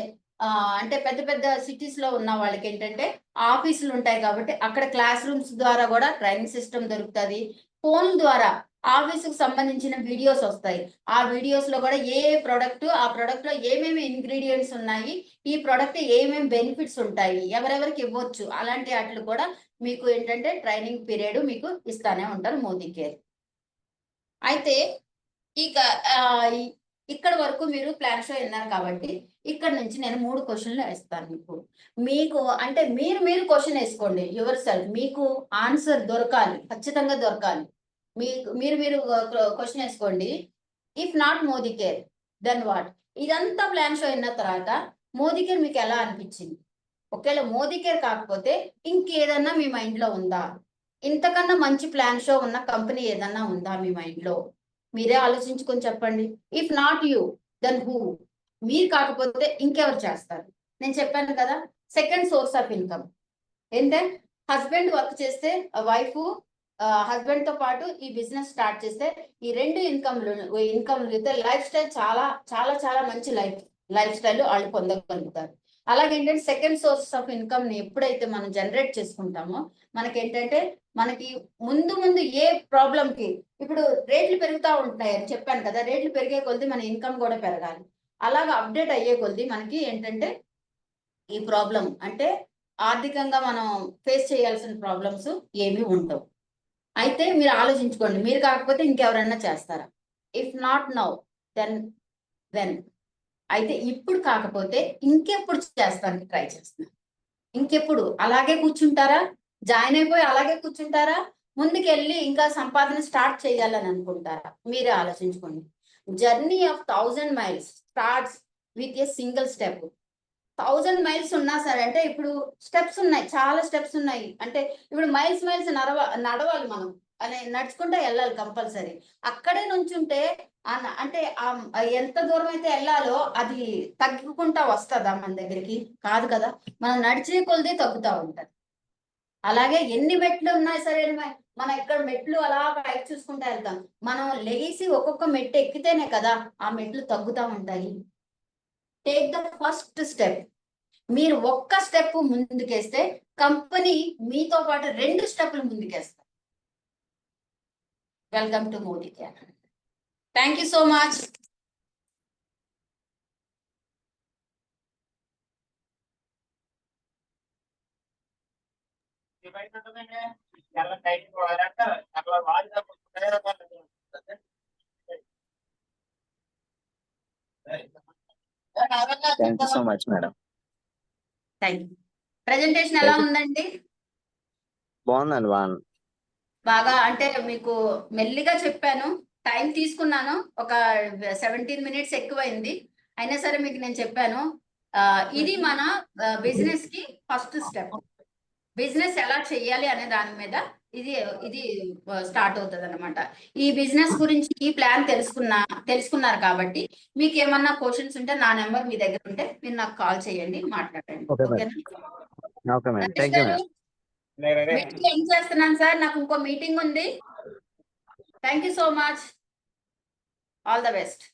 అంటే పెద్ద పెద్ద సిటీస్ లో ఉన్న వాళ్ళకి ఏంటంటే ఆఫీసులు ఉంటాయి కాబట్టి అక్కడ క్లాస్ రూమ్స్ ద్వారా కూడా ట్రైనింగ్ సిస్టమ్ దొరుకుతుంది. ఫోన్ ద్వారా ఆఫీసుకు సంబంధించిన వీడియోస్ వస్తాయి. ఆ వీడియోస్ లో కూడా ఏ ప్రోడక్ట్ ఆ ప్రోడక్ట్ లో ఏమేమి ఇంగ్రీడియంట్స్ ఉన్నాయి, ఈ ప్రోడక్ట్ ఏమేమి బెనిఫిట్స్ ఉంటాయి, ఎవరెవరికి ఇవ్వచ్చు, అలాంటి వాటిని కూడా మీకు ఏంటంటే ట్రైనింగ్ పీరియడ్ మీకు ఇస్తానే ఉంటారు మోదీ కేర్. అయితే ఇక ఇక్కడ వరకు మీరు ప్లాన్ షో విన్నారు కాబట్టి ఇక్కడ నుంచి నేను 3 క్వశ్చన్లు వేస్తాను మీకు అంటే మీరు క్వశ్చన్ వేసుకోండి యువర్ సెల్ఫ్. మీకు ఆన్సర్ దొరకాలి, ఖచ్చితంగా దొరకాలి. మీరు క్వశ్చన్ వేసుకోండి. If not Modi care then what? ఇదంతా ప్లాన్ షో అయిన తర్వాత మోదీ కేర్ మీకు ఎలా అనిపించింది? ఒకవేళ మోదీ కేర్ కాకపోతే ఇంకేదన్నా మీ మైండ్ లో ఉందా? ఇంతకన్నా మంచి ప్లాన్ షో ఉన్న కంపెనీ ఏదన్నా ఉందా మీ మైండ్ లో? మీరే ఆలోచించుకొని చెప్పండి. If not you then who? మీరు కాకపోతే ఇంకెవరు చేస్తారు? నేను చెప్పాను కదా, సెకండ్ సోర్స్ ఆఫ్ ఇన్కమ్ ఏంటంటే హస్బెండ్ వర్క్ చేస్తే వైఫ్ హస్బెండ్ తో పాటు ఈ బిజినెస్ స్టార్ట్ చేస్తే ఈ 2 ఇన్కమ్ లైఫ్ స్టైల్ చాలా చాలా చాలా మంచి లైఫ్ స్టైల్ వాళ్ళు పొందగలుగుతారు. అలాగే ఏంటంటే సెకండ్ సోర్స్ ఆఫ్ ఇన్కమ్ ని ఎప్పుడైతే మనం జనరేట్ చేసుకుంటామో మనకేంటంటే మనకి ముందు ఏ ప్రాబ్లం కి ఇప్పుడు రేట్లు పెరుగుతూ ఉంటున్నాయి అని చెప్పాను కదా, రేట్లు పెరిగే కొద్దీ మన ఇన్కమ్ కూడా పెరగాలి. అలాగా అప్డేట్ అయ్యే కొద్దీ మనకి ఏంటంటే ఈ ప్రాబ్లం అంటే ఆర్థికంగా మనం ఫేస్ చేయాల్సిన ప్రాబ్లమ్స్ ఏమీ ఉండవు. అయితే మీరు ఆలోచించుకోండి, మీరు కాకపోతే ఇంకెవరైనా చేస్తారా? If not now then when? అయితే ఇప్పుడు కాకపోతే ఇంకెప్పుడు చేస్తానికి ట్రై చేస్తున్నారు? ఇంకెప్పుడు అలాగే కూర్చుంటారా? జాయిన్ అయిపోయి అలాగే కూర్చుంటారా? ముందుకెళ్ళి ఇంకా సంపాదన స్టార్ట్ చేయాలని అనుకుంటారా? మీరే ఆలోచించుకోండి. Journey of 1000 miles starts with a single step. 1000 miles ఉన్నా సరే అంటే ఇప్పుడు స్టెప్స్ ఉన్నాయి, చాలా స్టెప్స్ ఉన్నాయి. అంటే ఇప్పుడు మైల్స్ నడవాలి మనం అని నడుచుకుంటే వెళ్ళాలి కంపల్సరీ. అక్కడే నుంచుంటే అంటే ఎంత దూరం అయితే వెళ్ళాలో అది తగ్గుకుంటా వస్తుందా మన దగ్గరికి? కాదు కదా, మనం నడిచే కొలది తగ్గుతూ ఉంటది. అలాగే ఎన్ని మెట్లు ఉన్నా సరే మనం ఇక్కడ మెట్లు అలా పైకి చూసుకుంటూ వెళ్తాం. మనం లెగిసి ఒక్కొక్క మెట్టు ఎక్కితేనే కదా ఆ మెట్లు తగ్గుతూ ఉంటాయి. Take the first step. మీరు ఒక్క స్టెప్ ముందుకేస్తే కంపెనీ మీతో పాటు 2 స్టెప్లు ముందుకేస్తారు. Welcome to Modi care. Thank you so much. Thank you so much madam. Thank you. Presentation ఎలా ఉందండి? బాగుందండి, బాగా అంటే మీకు మెల్లిగా చెప్పాను, టైం తీసుకున్నాను, ఒక 17 minutes ఎక్కువైంది. అయినా సరే మీకు నేను చెప్పాను ఇది మన బిజినెస్ కి ఫస్ట్ స్టెప్. బిజినెస్ ఎలా చెయ్యాలి అనే దాని మీద ఇది స్టార్ట్ అవుతుంది అనమాట. ఈ బిజినెస్ గురించి ఈ ప్లాన్ తెలుసుకున్నారు కాబట్టి మీకు ఏమన్నా క్వశ్చన్స్ ఉంటే నా నెంబర్ మీ దగ్గర ఉంటే మీరు నాకు కాల్ చేయండి, మాట్లాడండి. Okay madam. Thank you madam. Meeting ఏం చేస్తున్నాను సార్, నాకు ఇంకో మీటింగ్ ఉంది. Thank you so much. All the best.